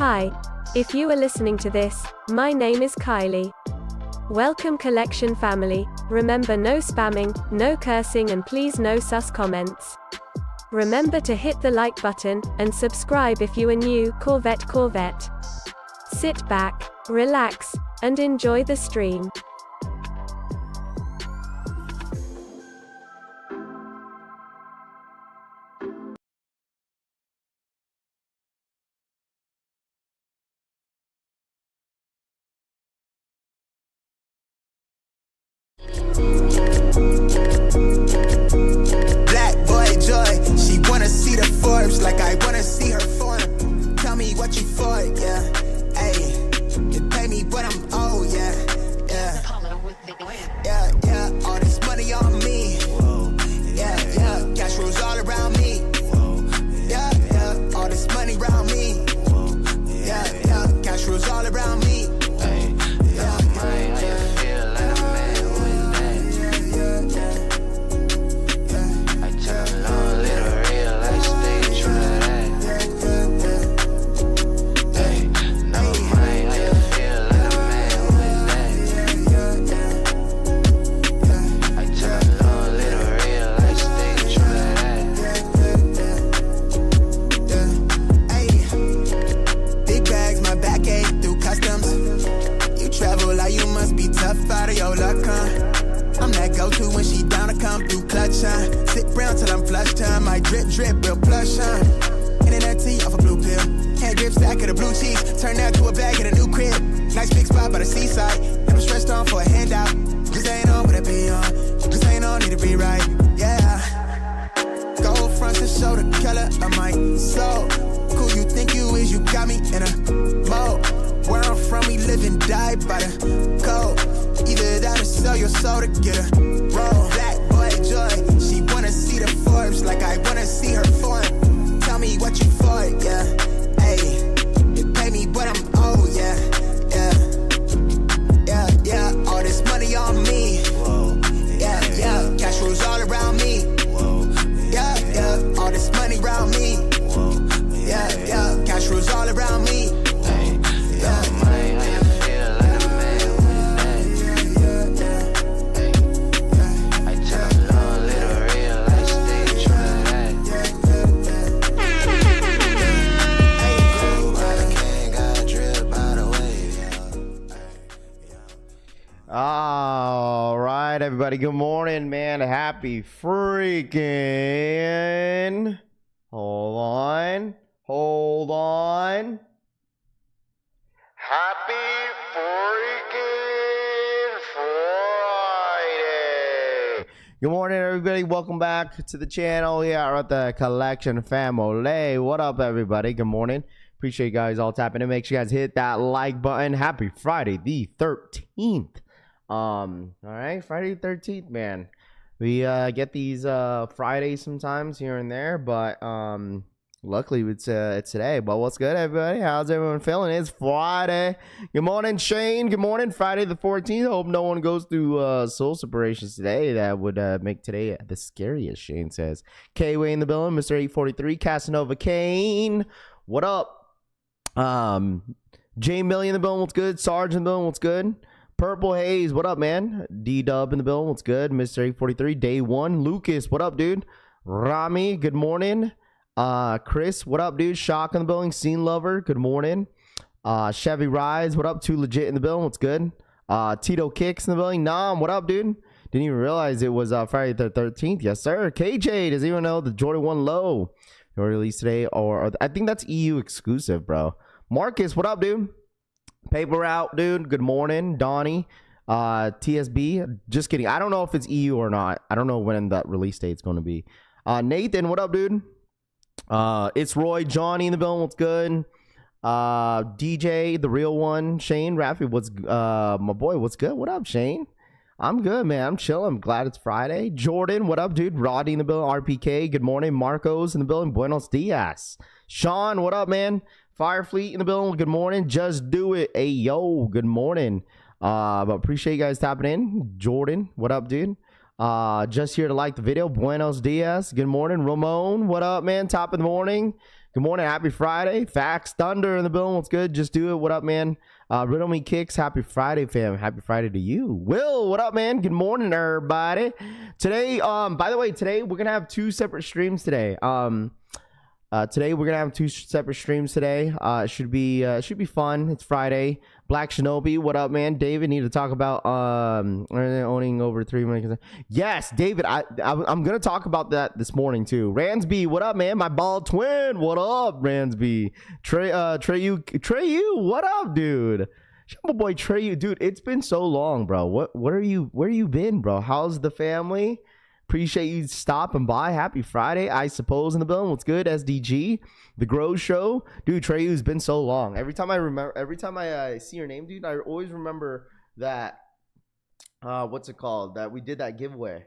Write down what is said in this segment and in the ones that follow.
Hi, if you are listening to this, my name is Kylie. Welcome collection family. Remember, no spamming, no cursing, and please no sus comments. Remember to hit the like button and subscribe if you are new. Corvette. Sit back, relax, and enjoy the stream. Black boy joy, she wanna see the Forbes like I wanna see her form. Tell me what you for, yeah. Ayy, you pay me what I'm owed, yeah. Yeah, all this money on me. Yeah, cash rules all around me. Yeah, all this money around me. Yeah, cash rules all around me. Out of your luck, huh? I'm that go-to when she down to come through clutch, huh? Sit round till I'm flushed, huh? My drip, real plush, huh? Internet tea off a blue pill. Hand grip stack of the blue cheese. Turn that to a bag in a new crib. Nice big spot by the seaside. Never stressed on for a handout. Just ain't on what I be on. Just ain't on, need to be right, yeah. Gold fronts to show the color of my soul. Cool you think you is, you got me in a mode. Where I'm from, we live and die by the code. Either that or sell your soul to get a roll. Black boy joy, she wanna see the Forbes like I wanna see her form. Tell me what you for, yeah. Ayy, you pay me what I'm owed, yeah. Yeah, all this money on me. Yeah, cash rules all around me. Yeah, all this money around me. Yeah, cash rules all around me. All right, everybody. Good morning, man. Happy freaking. Hold on. Happy freaking Friday. Good morning, everybody. Welcome back to the channel here at the collection family. What up, everybody? Good morning. Appreciate you guys all tapping in. Make sure you guys hit that like button. Happy Friday the 13th. All right, Friday the 13th, man. We get these Fridays sometimes here and there, but luckily it's today. But what's good, everybody? How's everyone feeling? It's Friday. Good morning, Shane. Good morning, Friday the 14th. Hope no one goes through soul separations today. That would make today the scariest, Shane says. K-Way in the building, Mr. 843, Casanova Kane. What up? J Millie in the building, what's good? Sarge in the building, what's good? Purple Haze, what up, man? D-Dub in the building, what's good? Mr. 843, Day 1. Lucas, what up, dude? Rami, good morning. Chris, what up, dude? Shock in the building. Scene Lover, good morning. Chevy Rise, what up? Too Legit in the building, what's good? Tito Kicks in the building. Nam, what up, dude? Didn't even realize it was Friday the 13th. Yes, sir. KJ, does anyone know the Jordan 1 Low released today? Or I think that's EU exclusive, bro. Marcus, what up, dude? Paper Route, dude. Good morning. Donnie, TSB. Just kidding. I don't know if it's EU or not. I don't know when that release date's going to be. Nathan, what up, dude? It's Roy. Johnny in the building. What's good? DJ, the real one. Shane, Raffy, what's my boy? What's good? What up, Shane? I'm good, man. I'm chilling. I'm glad it's Friday. Jordan, what up, dude? Roddy in the building. RPK, good morning. Marcos in the building. Buenos dias. Sean, what up, man? Firefleet in the building, good morning. Just do it. Hey, yo, good morning. But appreciate you guys tapping in. Jordan, what up, dude? Just here to like the video. Buenos dias. Good morning. Ramon, what up, man? Top of the morning. Good morning. Happy Friday. Facts Thunder in the building. What's good? Just do it. What up, man? Riddle Me Kicks. Happy Friday, fam. Happy Friday to you. Will, what up, man? Good morning, everybody. Today, by the way, today we're gonna have two separate streams today. Today we're gonna have two separate streams today. It should be fun. It's Friday. Black Shinobi, what up, man? David, need to talk about owning over 3 million. Yes, David, I'm gonna talk about that this morning too. Ransby, what up, man? My bald twin, what up, Ransby? Treyu, what up, dude? My boy Treyu, dude. It's been so long, bro. Where you been, bro? How's the family? Appreciate you stopping by. Happy Friday, I suppose, in the building. What's good, SDG? The Grow Show. Dude, Treyu's been so long. Every time I see your name, dude, I always remember that, what's it called? That we did that giveaway.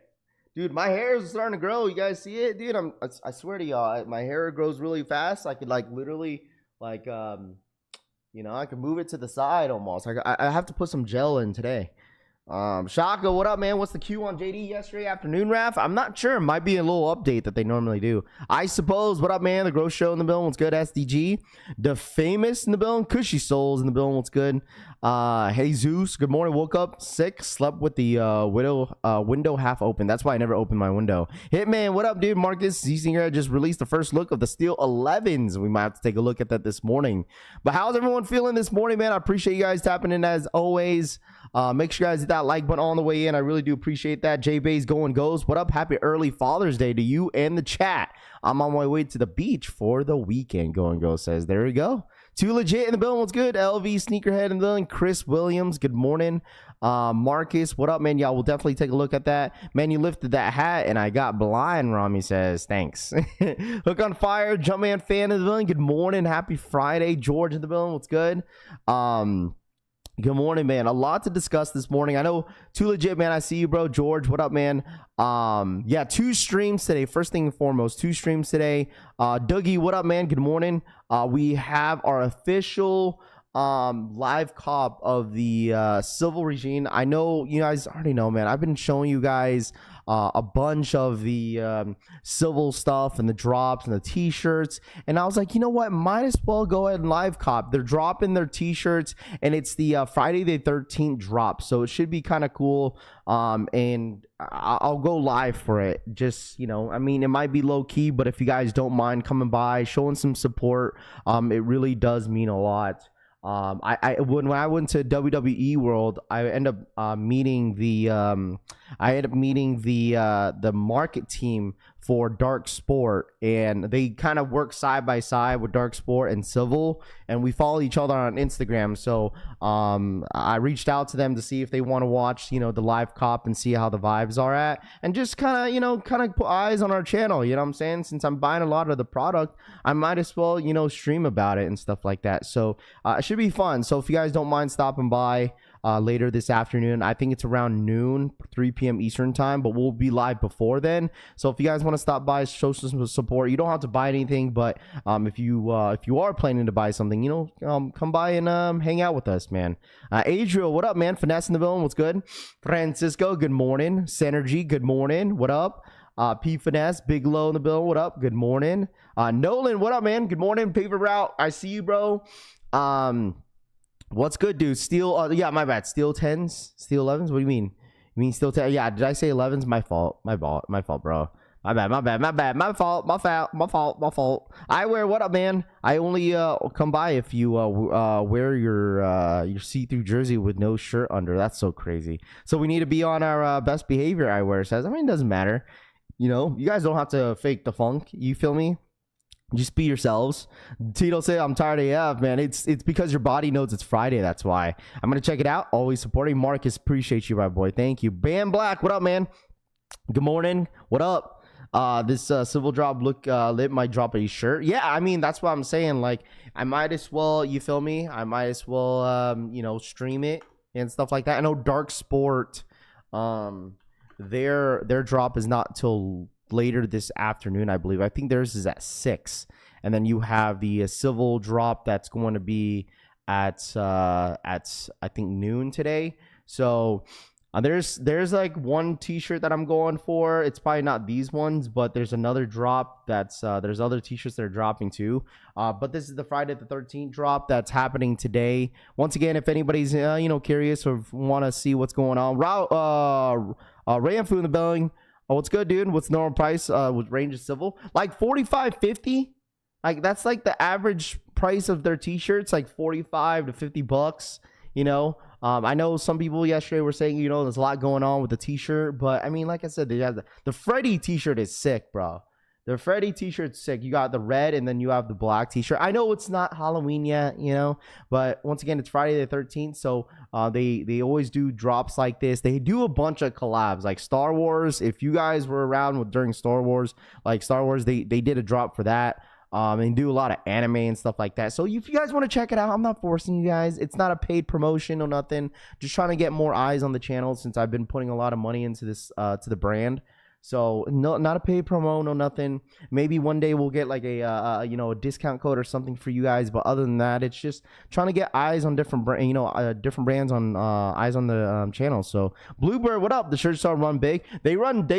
Dude, my hair is starting to grow. You guys see it? Dude, I swear to y'all, my hair grows really fast. I could, like, literally, like, you know, I could move it to the side almost. I have to put some gel in today. Shaka, what up, man? What's the queue on JD yesterday afternoon, Raf? I'm not sure. It might be a little update that they normally do. I suppose. What up, man? The Gross Show in the building. What's good? SDG. The Famous in the building. Cushy Souls in the building. What's good? Hey, Zeus. Good morning. Woke up sick. Slept with the window half open. That's why I never opened my window. Hitman, what up, dude? Marcus Z-Singer just released the first look of the Steel 11s. We might have to take a look at that this morning. But how's everyone feeling this morning, man? I appreciate you guys tapping in as always. Make sure you guys hit that like button on the way in. I really do appreciate that. J-Bay's going goes. What up? Happy early Father's Day to you and the chat. I'm on my way to the beach for the weekend. Going goes says, there we go. Too legit in the building. What's good? LV Sneakerhead in the building. Chris Williams, good morning. Marcus, what up, man? Y'all will definitely take a look at that. Man, you lifted that hat and I got blind, Rami says. Thanks. Hook on Fire, Jumpman fan in the building. Good morning. Happy Friday. George in the building. What's good? Good morning, man. A lot to discuss this morning. I know Too Legit, man. I see you, bro. George, what up, man? Yeah, 2 streams today. First thing and foremost, 2 streams today. Dougie, what up, man? Good morning. We have our official live cop of the civil regime. I know you guys already know, man. I've been showing you guys a bunch of the civil stuff and the drops and the t-shirts, and I was like, you know what, might as well go ahead and live cop. They're dropping their t-shirts and it's the Friday the 13th drop, so it should be kind of cool. And I'll go live for it. Just, you know, I mean, it might be low key, but if you guys don't mind coming by, showing some support, it really does mean a lot. When I went to WWE World, I ended up meeting the market team for Dark Sport, and they kind of work side by side with Dark Sport and Civil, and we follow each other on Instagram. So I reached out to them to see if they want to watch, you know, the live cop and see how the vibes are at, and just kind of put eyes on our channel. You know what I'm saying? Since I'm buying a lot of the product, I might as well, you know, stream about it and stuff like that. So it should be fun. So if you guys don't mind stopping by later this afternoon, I think it's around noon, 3 p.m. Eastern time, but we'll be live before then. So if you guys want to stop by, show some support. You don't have to buy anything, but if you are planning to buy something, you know, come by and hang out with us, man. Adriel, what up, man? Finesse in the building, what's good? Francisco, good morning. Synergy, good morning. What up? P Finesse, Big Low in the building, what up? Good morning. Nolan, what up, man? Good morning. Paper Route, I see you, bro. What's good, dude? Steel, yeah, my bad. Steel 10s, Steel 11s. What do you mean? You mean Steel 10? Yeah, did I say 11s? My fault, bro. My bad. My fault. Eyewear, what up, man? I only come by if you wear your see-through jersey with no shirt under. That's so crazy. So we need to be on our best behavior. Eyewear says. I mean, it doesn't matter. You know, you guys don't have to fake the funk. You feel me? Just be yourselves. Tito say, I'm tired of AF, man. It's because your body knows it's Friday. That's why. I'm going to check it out. Always supporting. Marcus, appreciate you, my boy. Thank you. Bam Black, what up, man? Good morning. What up? This civil drop look lit, might drop a shirt. Yeah, I mean, that's what I'm saying. Like, I might as well, you feel me? I might as well, you know, stream it and stuff like that. I know Dark Sport, their drop is not till later this afternoon, I believe. I think theirs is at 6, and then you have the civil drop that's going to be at I think noon today. So There's like one t-shirt that I'm going for. It's probably not these ones, but there's another drop that's there's other t-shirts that are dropping too. But this is the Friday the 13th drop that's happening today. Once again, if anybody's curious or want to see what's going on, Ramfu in the building. Oh, what's good, dude? What's the normal price with Range of Civil? Like 45.50. Like that's like the average price of their t-shirts, like 45 to 50 bucks, you know. I know some people yesterday were saying, there's a lot going on with the t-shirt, but I mean, like I said, they have the Freddy t-shirt is sick, bro. The Freddy t-shirt's sick. You got the red and then you have the black t-shirt. I know it's not Halloween yet, but once again, it's Friday the 13th. So they always do drops like this. They do a bunch of collabs like Star Wars. If you guys were around during Star Wars, they did a drop for that. And do a lot of anime and stuff like that. So if you guys want to check it out, I'm not forcing you guys. It's not a paid promotion or nothing. Just trying to get more eyes on the channel since I've been putting a lot of money into this to the brand. So no, not a paid promo, no nothing. Maybe one day we'll get like a discount code or something for you guys. But other than that, it's just trying to get eyes on different different brands on eyes on the channel. So Bluebird, what up? The shirts are run big. They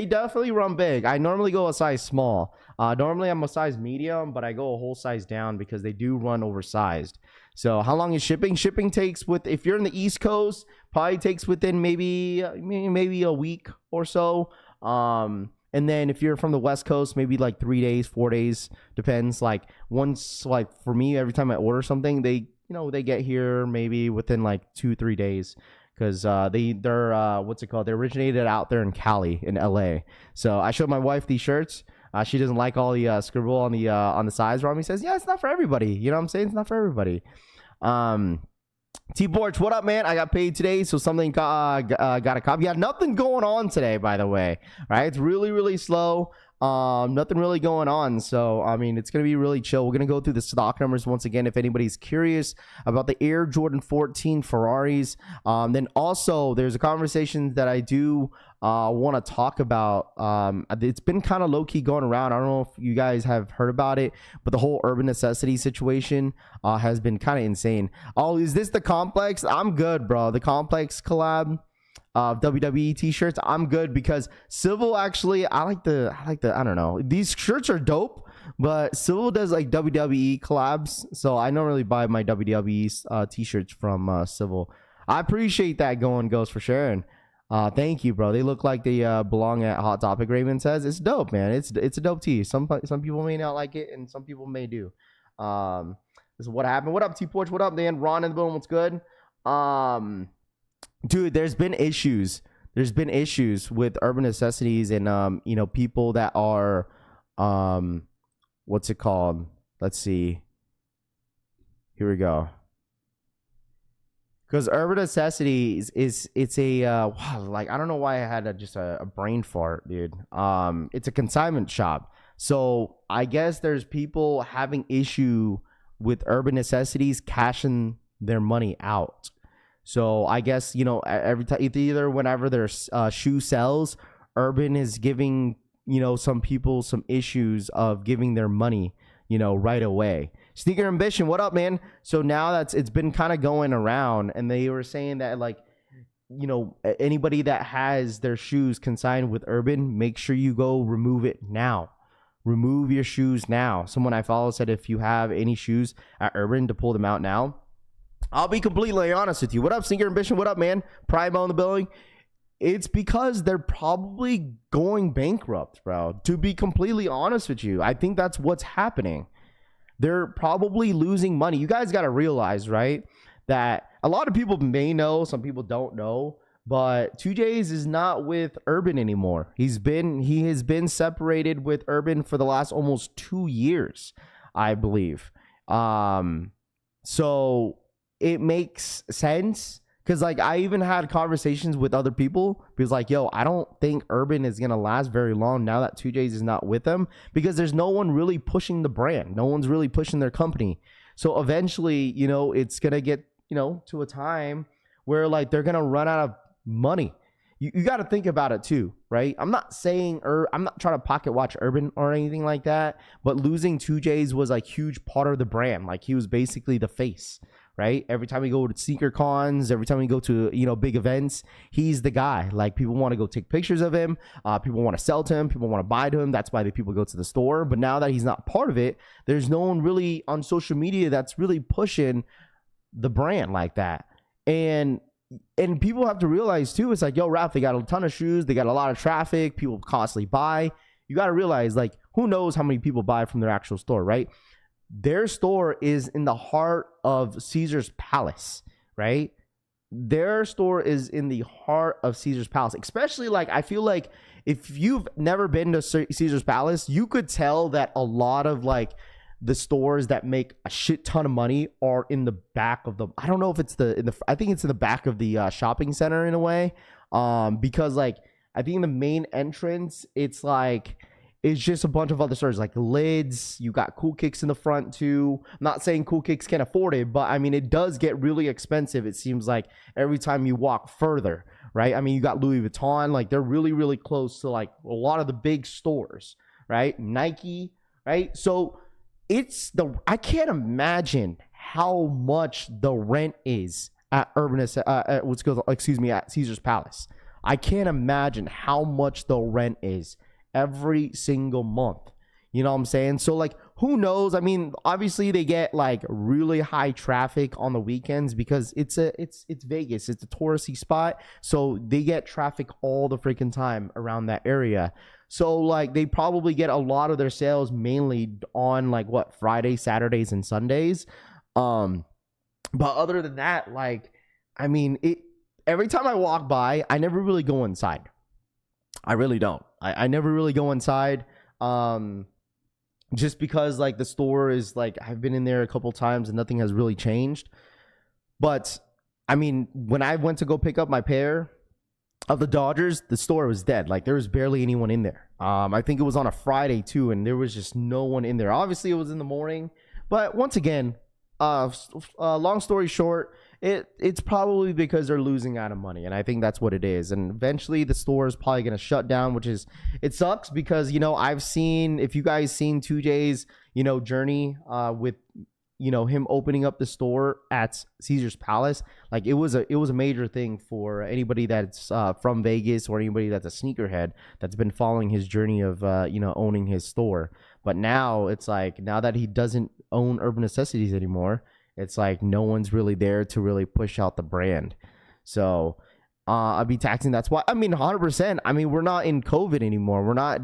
definitely run big. I normally go a size small. Normally I'm a size medium, but I go a whole size down because they do run oversized. So how long is shipping? Shipping takes if you're in the East Coast, probably takes within maybe a week or so. And then if you're from the West Coast, maybe like 3 days, 4 days, depends. Like once, like for me, every time I order something, they get here maybe within like 2-3 days. Because they're what's it called? They originated out there in Cali, in LA. So I showed my wife these shirts. She doesn't like all the scribble on the sides. Rami says, yeah, it's not for everybody. You know what I'm saying? It's not for everybody. T-Borch, what up, man? I got paid today, so something got a copy. Yeah, nothing going on today, by the way. All right, it's really, really slow. Nothing really going on. So, I mean, it's going to be really chill. We're going to go through the stock numbers once again if anybody's curious about the Air Jordan 14 Ferraris. Then also, there's a conversation that I do want to talk about. It's been kind of low-key going around. I don't know if you guys have heard about it, but the whole Urban Necessities situation has been kind of insane. Oh, is this the Complex? I'm good, bro. The Complex collab. WWE t-shirts, I'm good because Civil actually I like the I don't know, these shirts are dope, but Civil does like WWE collabs, so I don't really buy my WWE t-shirts from Civil. I appreciate that going Ghost for sharing. Thank you, bro. They look like they belong at Hot Topic. Raven says it's dope, man. It's a dope tee. Some people may not like it and some people may do. This is what happened. What up, T-Porch? What up, Dan? Ron in the building. What's good? Dude, there's been issues with Urban Necessities and people that are what's it called? Let's see. Here we go. Because Urban Necessities it's a I don't know why I had a brain fart, dude. It's a consignment shop. So I guess there's people having issue with Urban Necessities cashing their money out. So I guess, every time, either whenever their shoe sells, Urban is giving, some people some issues of giving their money, right away. Sneaker Ambition, what up, man? So now it's been kind of going around, and they were saying that, anybody that has their shoes consigned with Urban, make sure you go remove it now. Remove your shoes now. Someone I follow said if you have any shoes at Urban to pull them out now. I'll be completely honest with you. What up, Sneaker Ambition? What up, man? Primo in the building. It's because they're probably going bankrupt, bro. To be completely honest with you, I think that's what's happening. They're probably losing money. You guys got to realize, right, that a lot of people may know, some people don't know, but 2J's is not with Urban anymore. He has been separated with Urban for the last almost 2 years, I believe. So it makes sense because I even had conversations with other people because yo, I don't think Urban is going to last very long now that 2J's is not with them because there's no one really pushing the brand. No one's really pushing their company. So eventually, it's going to get, to a time where they're going to run out of money. You got to think about it too, right? I'm not saying I'm not trying to pocket watch Urban or anything like that, but losing 2J's was huge part of the brand. He was basically the face right? Every time we go to sneaker cons, every time we go to, big events, he's the guy. Like, people want to go take pictures of him. People want to sell to him. People want to buy to him. That's why the people go to the store. But now that he's not part of it, there's no one really on social media that's really pushing the brand like that. And people have to realize too, it's like, yo, Ralph, they got a ton of shoes. They got a lot of traffic. People constantly buy. You got to realize, like, who knows how many people buy from their actual store, right? Their store is in the heart of Caesar's Palace, right? Their store is in the heart of Caesar's Palace. Especially, like, I feel like if you've never been to Caesar's Palace, you could tell that a lot of, like, the stores that make a shit ton of money are in the back of I don't know if it's I think it's in the back of the shopping center in a way. Because, like, I think the main entrance, it's just a bunch of other stores like Lids. You got Cool Kicks in the front too. I'm not saying Cool Kicks can't afford it, but I mean, it does get really expensive. It seems like every time you walk further, right? I mean, you got Louis Vuitton, like, they're really, really close to, like, a lot of the big stores, right? Nike, right? So I can't imagine how much the rent is at at Caesar's Palace. I can't imagine how much the rent is every single month. You know what I'm saying? So, like, who knows? I mean, obviously they get, like, really high traffic on the weekends because it's Vegas. It's a touristy spot. So they get traffic all the freaking time around that area. So, like, they probably get a lot of their sales mainly on, like, Friday, Saturdays, and Sundays. But other than that, like, I mean, every time I walk by, I never really go inside. I really don't. I never really go inside. Just because, like, the store is, like, I've been in there a couple times and nothing has really changed. But I mean, when I went to go pick up my pair of the Dodgers, the store was dead. Like, there was barely anyone in there. I think it was on a Friday too, and there was just no one in there. Obviously, it was in the morning, but once again, long story short, it's probably because they're losing out of money, and I think that's what it is. And eventually, the store is probably going to shut down, it sucks because, I've seen, if you guys seen 2J's, journey with, him opening up the store at Caesar's Palace. Like, it was a major thing for anybody that's from Vegas or anybody that's a sneakerhead that's been following his journey of owning his store. But now it's like, now that he doesn't own Urban Necessities anymore, it's like no one's really there to really push out the brand. So I'll be taxing. That's why, I mean, 100%. I mean, we're not in COVID anymore. We're not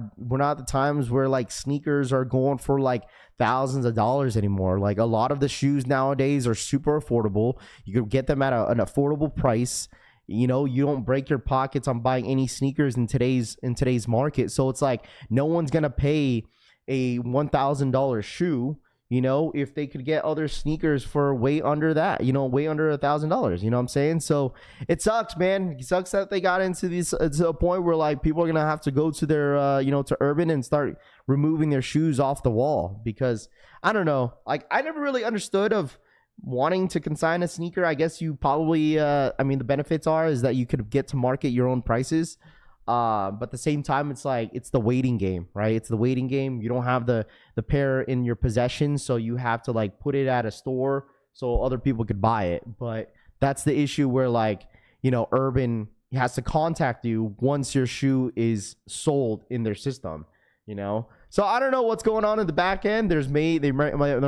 at the times where, like, sneakers are going for, like, thousands of dollars anymore. Like, a lot of the shoes nowadays are super affordable. You can get them at an affordable price. You don't break your pockets on buying any sneakers in today's market. So it's like no one's gonna pay a $1,000 shoe, if they could get other sneakers for way under that, way under $1,000, you know what I'm saying? So it sucks, man. It sucks that they got into to a point where, like, people are going to have to go to their, to Urban and start removing their shoes off the wall because, I don't know, like, I never really understood of wanting to consign a sneaker. I guess you probably, the benefits is that you could get to market your own prices. But at the same time, it's like, it's the waiting game, right? It's the waiting game. You don't have the pair in your possession, so you have to, like, put it at a store so other people could buy it. But that's the issue where, like, Urban has to contact you once your shoe is sold in their system, So I don't know what's going on in the back end. There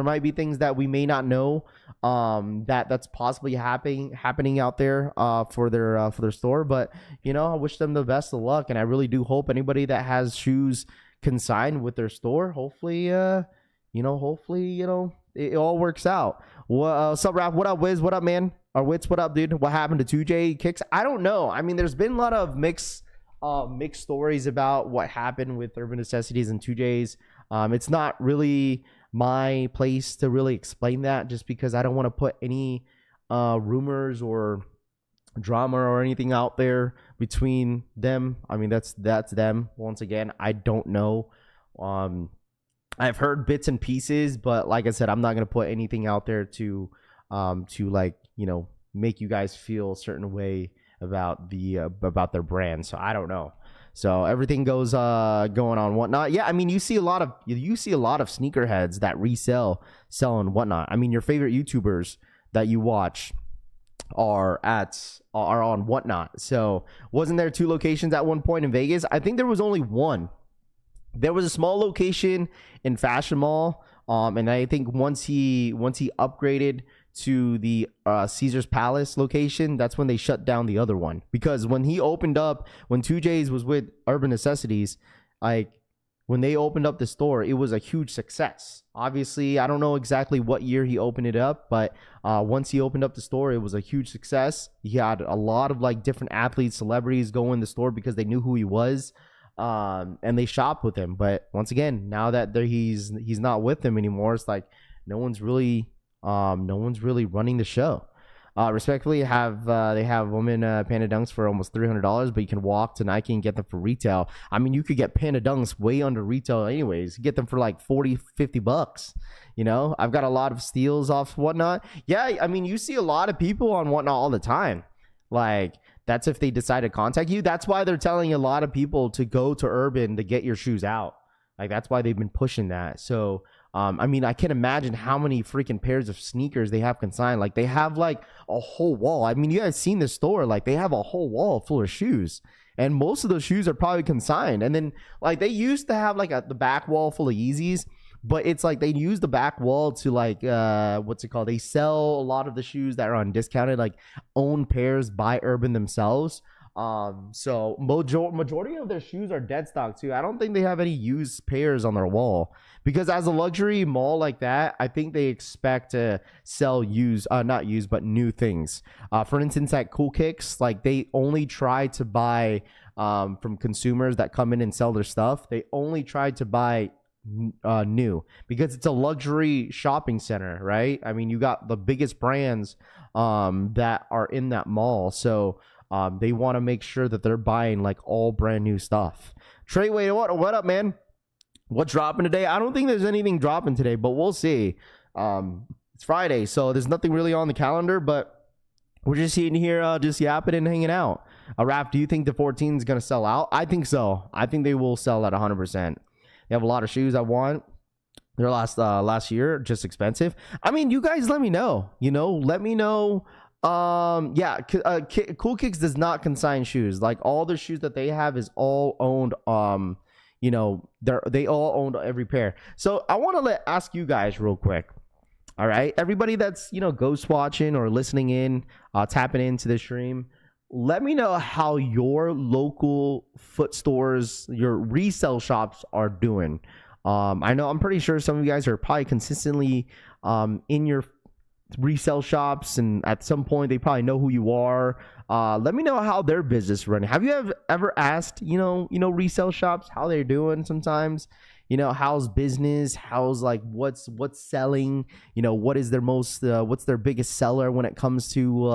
might be things that we may not know that's possibly happening out there for their store. But I wish them the best of luck, and I really do hope anybody that has shoes consigned with their store, hopefully it all works out. What's up, Raph? What up, Wiz? What up, man? Or Wits? What up, dude? What happened to 2J Kicks? I don't know. I mean, there's been a lot of mixed stories about what happened with Urban Necessities and 2J's. It's not really my place to really explain that, just because I don't want to put any rumors or drama or anything out there between them. I mean, that's them. Once again, I don't know. I've heard bits and pieces, but like I said, I'm not gonna put anything out there to like, make you guys feel a certain way about their brand. So I don't know. So everything goes going on whatnot. Yeah, I mean, you see a lot of sneakerheads that sell and whatnot. I mean, your favorite YouTubers that you watch are on Whatnot. So wasn't there 2 locations at one point in Vegas? I think there was only one. There was a small location in Fashion Mall, and I think once he upgraded to the Caesar's Palace location, that's when they shut down the other one. Because when he opened up, when 2J's was with Urban Necessities, like when they opened up the store, it was a huge success. Obviously, I don't know exactly what year he opened it up, but once he opened up the store, it was a huge success. He had a lot of like different athletes, celebrities go in the store because they knew who he was, and they shopped with him. But once again, now that he's not with them anymore, it's like no one's really running the show. Respectfully, they have women Panda Dunks for almost $300, but you can walk to Nike and get them for retail. I mean, you could get Panda Dunks way under retail anyways. You get them for like $40-$50. You know, I've got a lot of steals off Whatnot. Yeah, I mean, you see a lot of people on Whatnot all the time. Like, that's if they decide to contact you. That's why they're telling a lot of people to go to Urban to get your shoes out. Like, that's why they've been pushing that. So I mean, I can't imagine how many freaking pairs of sneakers they have consigned. Like, they have like a whole wall. I mean, you guys seen the store. Like, they have a whole wall full of shoes. And most of those shoes are probably consigned. And then, like, they used to have like the back wall full of Yeezys. But it's like they use the back wall to like, what's it called? They sell a lot of the shoes that are on discounted, like own pairs by Urban themselves. So majority of their shoes are dead stock too. I don't think they have any used pairs on their wall, because as a luxury mall like that, I think they expect to sell not used, but new things. For instance, at Cool Kicks, like they only try to buy from consumers that come in and sell their stuff. They only try to buy new, because it's a luxury shopping center, right? I mean, you got the biggest brands that are in that mall. So they want to make sure that they're buying like all brand new stuff. Treyway, what up, man? What's dropping today? I don't think there's anything dropping today, but we'll see. It's Friday, so there's nothing really on the calendar, but we're just sitting here just yapping and hanging out. Raph, do you think the 14 is going to sell out? I think so. I think they will sell at 100%. They have a lot of shoes I want. Their last year, just expensive. I mean, you guys let me know. Let me know. Cool Kicks does not consign shoes. Like, all the shoes that they have is all owned. They all own every pair. So I want to ask you guys real quick. All right, everybody that's ghost watching or listening in, tapping into the stream, let me know how your local foot stores, your resale shops are doing. I'm pretty sure some of you guys are probably consistently in your resale shops, and at some point they probably know who you are. Let me know how their business is running. Have you ever asked resale shops how they're doing? Sometimes how's business, how's like what's selling, what is their what's their biggest seller when it comes to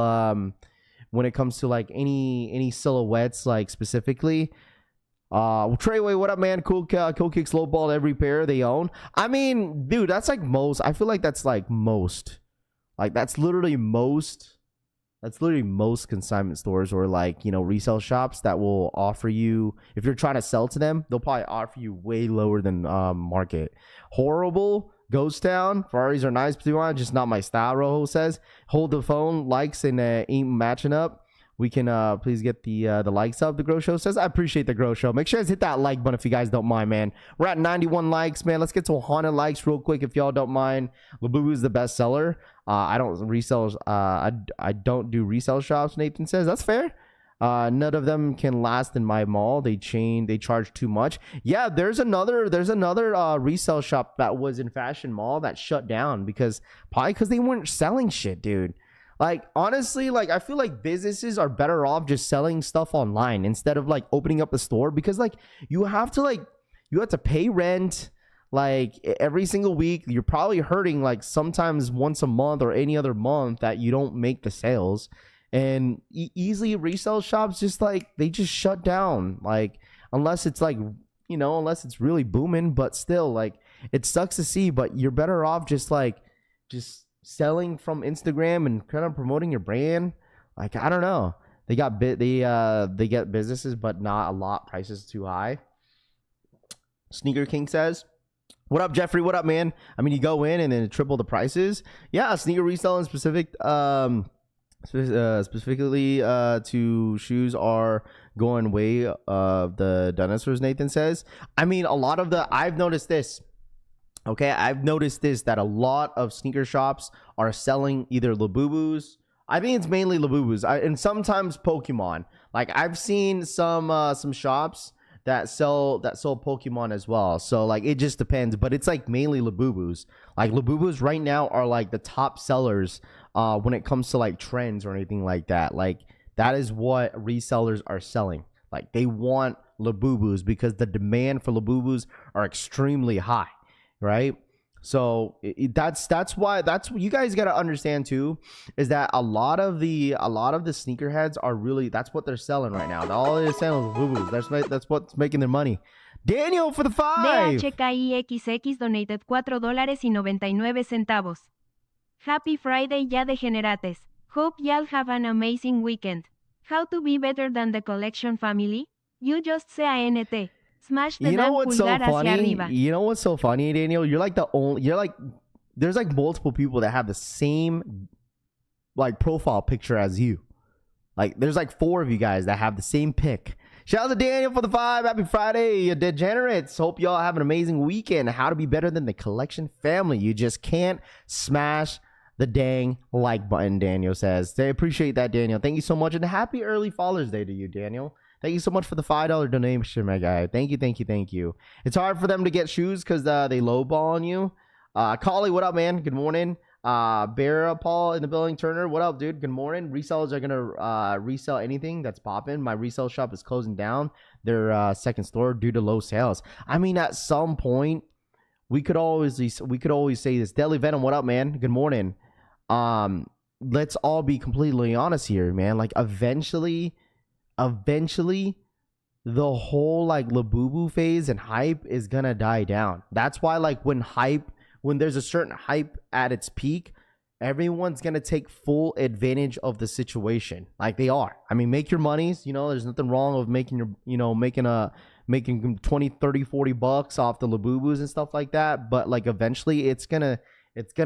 like any silhouettes, like specifically. Treyway, what up, man? Cool Kicks lowballed every pair they own. I mean, dude, that's like most. I feel like that's like most. Like, that's literally most consignment stores, or like, resale shops that will offer you, if you're trying to sell to them, they'll probably offer you way lower than market. Horrible, Ghost Town, Ferraris are nice, but just not my style, Rojo says. Hold the phone, likes and ain't matching up. We can please get the likes up, the Grow Show says. I appreciate the Grow Show. Make sure you guys hit that like button if you guys don't mind, man. We're at 91 likes, man. Let's get to 100 likes real quick if y'all don't mind. Labubu is the best seller. I don't don't do resale shops, Nathan says. That's fair. None of them can last in my mall. They charge too much. Yeah, there's another resale shop that was in Fashion Mall that shut down because they weren't selling shit, dude. Like, honestly, like, I feel like businesses are better off just selling stuff online instead of like opening up a store, because like you have to pay rent like every single week. You're probably hurting like sometimes once a month or any other month that you don't make the sales. And easily resale shops just like they just shut down, like unless it's like unless it's really booming. But still, like, it sucks to see, but you're better off just selling from Instagram and kind of promoting your brand. Like, I don't know, they get businesses, but not a lot. Prices too high. Sneaker King says, What up, Jeffrey? What up, man? I mean, you go in and then triple the prices. Yeah, sneaker reselling specifically to shoes are going way of the dinosaurs, Nathan says. I mean, I've noticed this. Okay, I've noticed this, that a lot of sneaker shops are selling either Labubus. I think it's mainly Labubus, and sometimes Pokemon. Like, I've seen some shops that sell Pokemon as well. So like, it just depends, but it's like mainly Labubus. Like, Labubus right now are like the top sellers when it comes to like trends or anything like that. Like, that is what resellers are selling. Like, they want Labubus because the demand for Labubus are extremely high, right? So that's what you guys got to understand too, is that a lot of the sneakerheads are really, that's what they're selling right now. All they're selling is Labubus. That's what's making their money. Daniel for the 5. DHKIXX donated $4.99. Happy Friday, ya degenerates. Hope y'all have an amazing weekend. How to be better than the collection family? You just say ANT. Smash the damn pulgar hacia arriba. You know what's so funny, Daniel? You're like there's like multiple people that have the same like profile picture as you. Like, there's like 4 of you guys that have the same pic. Shout out to Daniel for the 5. Happy Friday, you degenerates. Hope y'all have an amazing weekend. How to be better than the collection family. You just can't smash the dang like button, Daniel says. They appreciate that, Daniel. Thank you so much. And happy early Father's Day to you, Daniel. Thank you so much for the $5 donation, my guy. Thank you. It's hard for them to get shoes because they lowball on you. Collie, what up, man? Good morning. Bear Paul in the building. Turner, what up, dude? Good morning. Resellers are gonna resell anything that's popping. My resale shop is closing down their second store due to low sales. I mean, at some point, we could always say this. Deadly Venom, what up, man? Good morning. Let's all be completely honest here, man. Like, eventually the whole like Labubu phase and hype is gonna die down. That's why, like, when there's a certain hype at its peak, everyone's gonna take full advantage of the situation. Like, they are. I mean, make your monies, there's nothing wrong with making making 20, 30, 40 bucks off the Labubus and stuff like that, but like, eventually it's gonna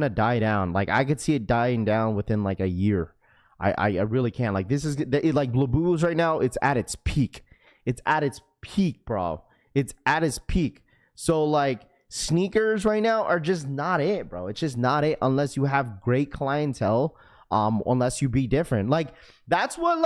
die down. Like, I could see it dying down within like a year. I really can't. Like, this is like Labubus right now. It's at its peak. It's at its peak, bro. It's at its peak. So like, sneakers right now are just not it, bro. It's just not it unless you have great clientele. Unless you be different. Like, that's what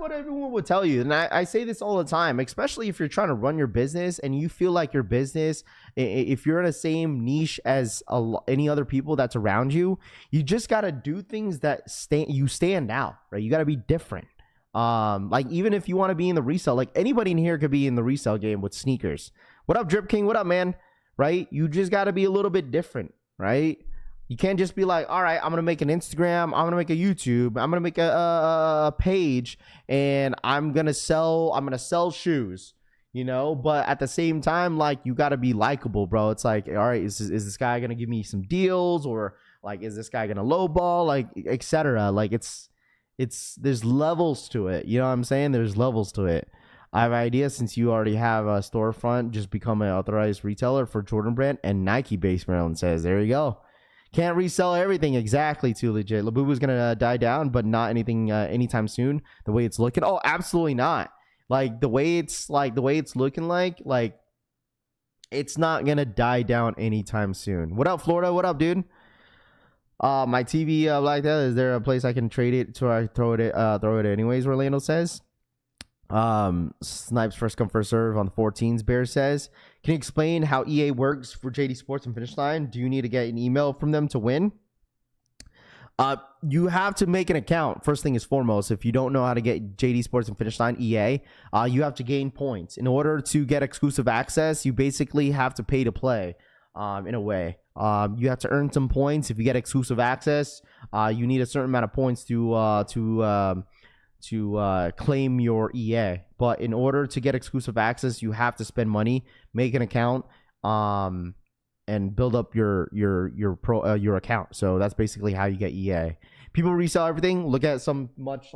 everyone would tell you. And I say this all the time, especially if you're trying to run your business and you feel like your business, if you're in the same niche as any other people that's around you, you just got to do things that stand out, right? You got to be different. Like, even if you want to be in the resale, like, anybody in here could be in the resale game with sneakers. What up, Drip King? What up, man? Right? You just got to be a little bit different, right? You can't just be like, all right, I'm going to make an Instagram, I'm going to make a YouTube, I'm going to make a page, and I'm going to sell shoes, but at the same time, like, you got to be likable, bro. It's like, all right, is this guy going to give me some deals, or like, is this guy going to lowball, like, etc. Like, there's levels to it. You know what I'm saying? There's levels to it. I have an idea, since you already have a storefront, just become an authorized retailer for Jordan Brand and Nike Base Maryland says, there you go. Can't resell everything. Exactly, too legit. Labubu's gonna die down, but not anything anytime soon. The way it's looking, oh, absolutely not. Like, the way it's looking like it's not gonna die down anytime soon. What up, Florida? What up, dude? My TV like that. Is there a place I can trade it to? I throw it anyways. Orlando says. Snipes first come first serve on the 14s. Bear says, can you explain how EA works for JD Sports and Finish Line? Do you need to get an email from them to win? You have to make an account. First thing is foremost. If you don't know how to get JD Sports and Finish Line EA, you have to gain points. In order to get exclusive access, you basically have to pay to play. In a way, you have to earn some points. If you get exclusive access, you need a certain amount of points to claim your EA. But in order to get exclusive access, you have to spend money, make an account, and build up your account. So that's basically how you get EA. People resell everything. Look at how much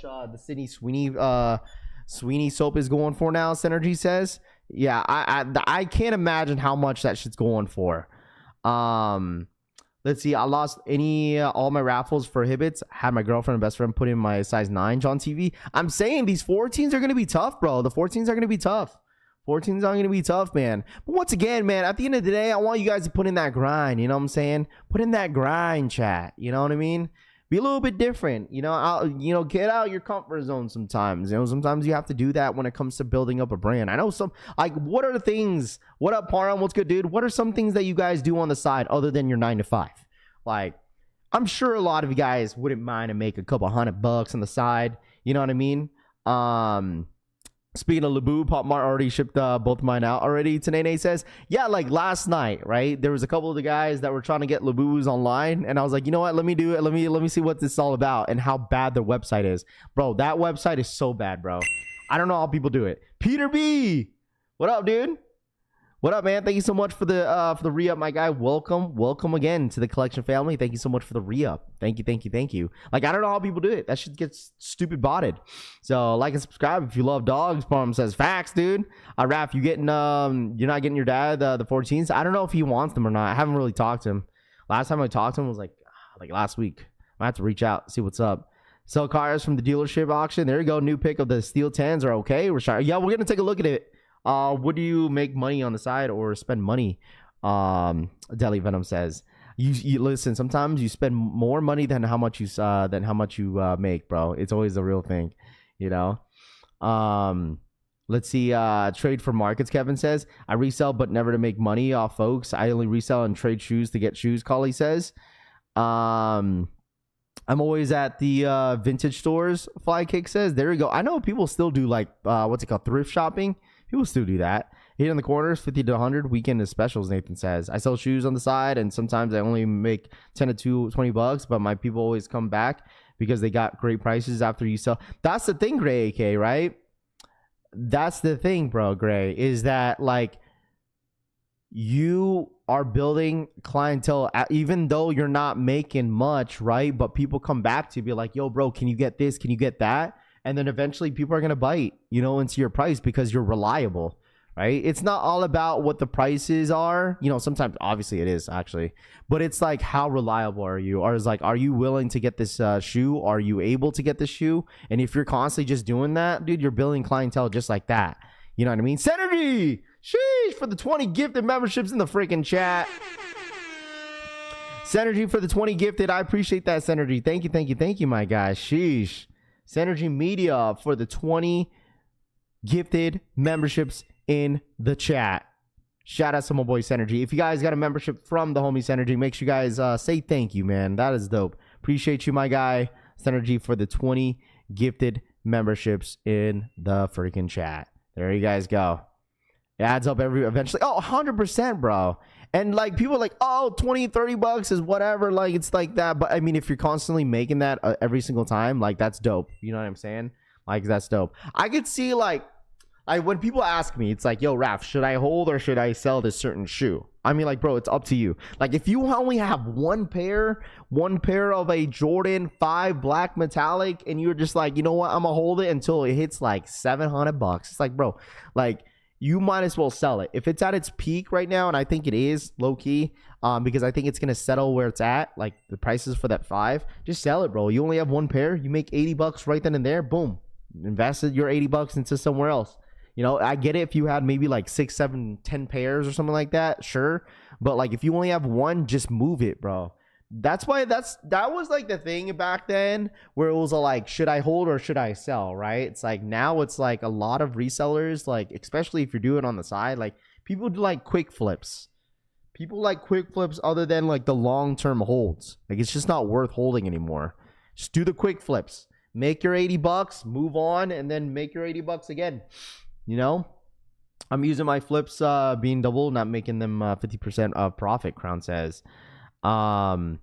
the Sydney Sweeney soap is going for now. Synergy says Yeah, I can't imagine how much that shit's going for. Let's see. I lost all my raffles for Hibbits. Had my girlfriend and best friend put in my size 9 on TV. I'm saying these 14s are gonna be tough, bro. The 14s are gonna be tough. 14s are gonna be tough, man. But once again, man, at the end of the day, I want you guys to put in that grind. You know what I'm saying? Put in that grind, chat. You know what I mean? Be a little bit different. You know, get out your comfort zone sometimes. You know, sometimes you have to do that when it comes to building up a brand. I know what are the things? What up, Param? What's good, dude? What are some things that you guys do on the side other than your 9 to 5? Like, I'm sure a lot of you guys wouldn't mind to make a couple $100 on the side. You know what I mean? Speaking of Labu, Pop Mart already shipped both mine out already. Tanene says, yeah, like last night, right? There was a couple of the guys that were trying to get Labus online, and I was like, you know what? Let me do it. Let me see what this is all about and how bad their website is, bro. That website is so bad, bro. I don't know how people do it. Peter B, what up, dude? What up, man? Thank you so much for the re-up, my guy. Welcome again to the collection family. Thank you so much for the re-up. Thank you. Like, I don't know how people do it. That shit gets stupid botted. So like and subscribe if you love dogs. Palm says facts, dude. Raph, you're not getting your dad the 14s. I don't know if he wants them or not. I haven't really talked to him. Last time I talked to him was like last week. I have to reach out, see what's up. Sell cars from the dealership auction. There you go. New pick of the steel 10s are okay. Yeah, we're gonna take a look at it. Would you make money on the side or spend money? Deli Venom says, you listen, sometimes you spend more money than how much you make, bro. It's always the real thing, you know. Let's see. Trade for markets, Kevin says. I resell but never to make money off folks. I only resell and trade shoes to get shoes, Collie says. I'm always at the vintage stores, Flykick says. There you go. I know people still do like what's it called, thrift shopping. People still do that. 8 in the corners, 50 to 100. Weekend is specials, Nathan says. I sell shoes on the side, and sometimes I only make 10 to $20, but my people always come back because they got great prices after you sell. That's the thing, Gray AK, right? That's the thing, bro, Gray, is that like you are building clientele even though you're not making much, right? But people come back to you, be like, yo, bro, can you get this? Can you get that? And then eventually people are going to bite, you know, into your price because you're reliable, right? It's not all about what the prices are. You know, sometimes obviously it is actually, but it's like, how reliable are you? Or is like, are you willing to get this shoe? Are you able to get the shoe? And if you're constantly just doing that, dude, you're building clientele just like that. You know what I mean? Synergy! Sheesh, for the 20 gifted memberships in the freaking chat. Synergy for the 20 gifted. I appreciate that, Synergy. Thank you, my guy. Sheesh. Synergy Media for the 20 gifted memberships in the chat. Shout out to my boy Synergy. If you guys got a membership from the homie Synergy, make sure you guys say thank you, man. That is dope. Appreciate you, my guy Synergy, for the 20 gifted memberships in the freaking chat. There you guys go. It adds up eventually. Oh, 100%, bro. And like people are like, oh, $20-$30 is whatever, like it's like that. But I mean, if you're constantly making that every single time, like that's dope. You know what I'm saying? Like that's dope. I could see like when people ask me, it's like, yo, Raph, should I hold or should I sell this certain shoe? I mean, like, bro, it's up to you. Like if you only have one pair of a Jordan 5 black metallic and you're just like, you know what, I'm gonna hold it until it hits like $700. It's like, bro, like you might as well sell it. If it's at its peak right now, and I think it is low key, because I think it's gonna settle where it's at, like the prices for that 5, just sell it, bro. You only have one pair, you make $80 right then and there, boom, invested your $80 into somewhere else. You know, I get it if you had maybe like 6, 7, 10 pairs or something like that, sure. But like if you only have one, just move it, bro. That's why that was like the thing back then where it was like, should I hold or should I sell, right? It's like now it's like a lot of resellers, like especially if you're doing it on the side, like people do like quick flips. People like quick flips other than like the long-term holds. Like it's just not worth holding anymore. Just do the quick flips. Make your $80, move on, and then make your $80 again. You know? I'm using my flips being double, not making them 50% profit, Crown says. Cause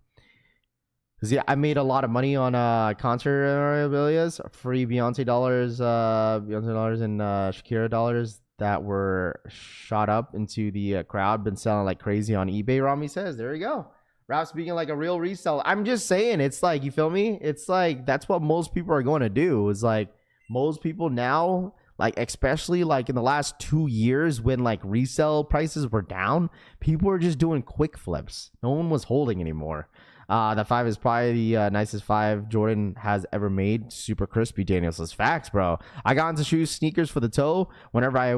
yeah, I made a lot of money on concert memorabilia, free Beyonce dollars and Shakira dollars that were shot up into the crowd. Been selling like crazy on eBay. Rami says, there you go. Rap speaking like a real reseller. I'm just saying, it's like, you feel me? It's like that's what most people are going to do. Is like most people now, Like, especially like in the last 2 years when like resale prices were down, people were just doing quick flips. No one was holding anymore. The 5 is probably the nicest 5 Jordan has ever made. Super crispy. Daniel says, facts, bro. I got into shoes, sneakers for the toe. Whenever I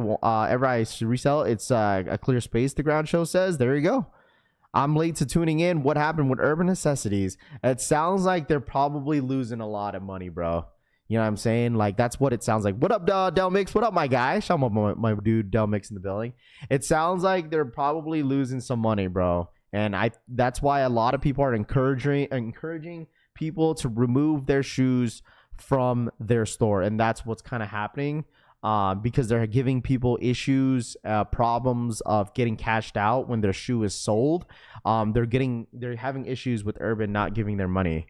resell, it's a clear space, the ground show says. There you go. I'm late to tuning in. What happened with Urban Necessities? It sounds like they're probably losing a lot of money, bro. You know what I'm saying? Like, that's what it sounds like. What up, Del Mix? What up, my guy? Shout out my dude, Del Mix in the building. It sounds like they're probably losing some money, bro. And that's why a lot of people are encouraging people to remove their shoes from their store. And that's what's kind of happening because they're giving people issues, problems of getting cashed out when their shoe is sold. They're having issues with Urban not giving their money.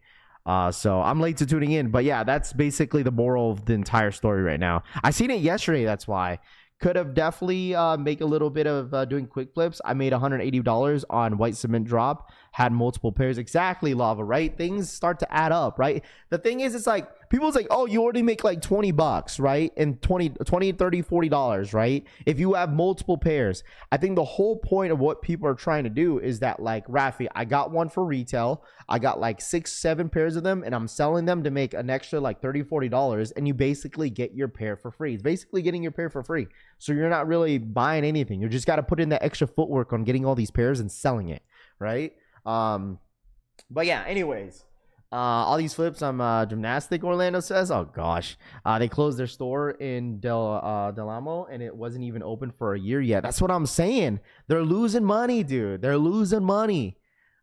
So I'm late to tuning in, but yeah, that's basically the moral of the entire story right now. I seen it yesterday. That's why. Could have definitely make a little bit of doing quick flips. I made $180 on white cement drop, had multiple pairs. Exactly, Lava, right? Things start to add up, right? The thing is, it's like people's like, oh, you already make like $20, right? And 20, 30, $40, right? If you have multiple pairs. I think the whole point of what people are trying to do is that, like, Rafi, I got one for retail. I got like 6, 7 pairs of them, and I'm selling them to make an extra like $30, $40, and you basically get your pair for free. It's basically getting your pair for free. So you're not really buying anything. You just got to put in that extra footwork on getting all these pairs and selling it, right? But yeah, anyways, all these flips, I'm Gymnastic, Orlando says. Oh gosh, they closed their store in Del Amo, and it wasn't even open for a year yet. That's what I'm saying. They're losing money, dude. They're losing money.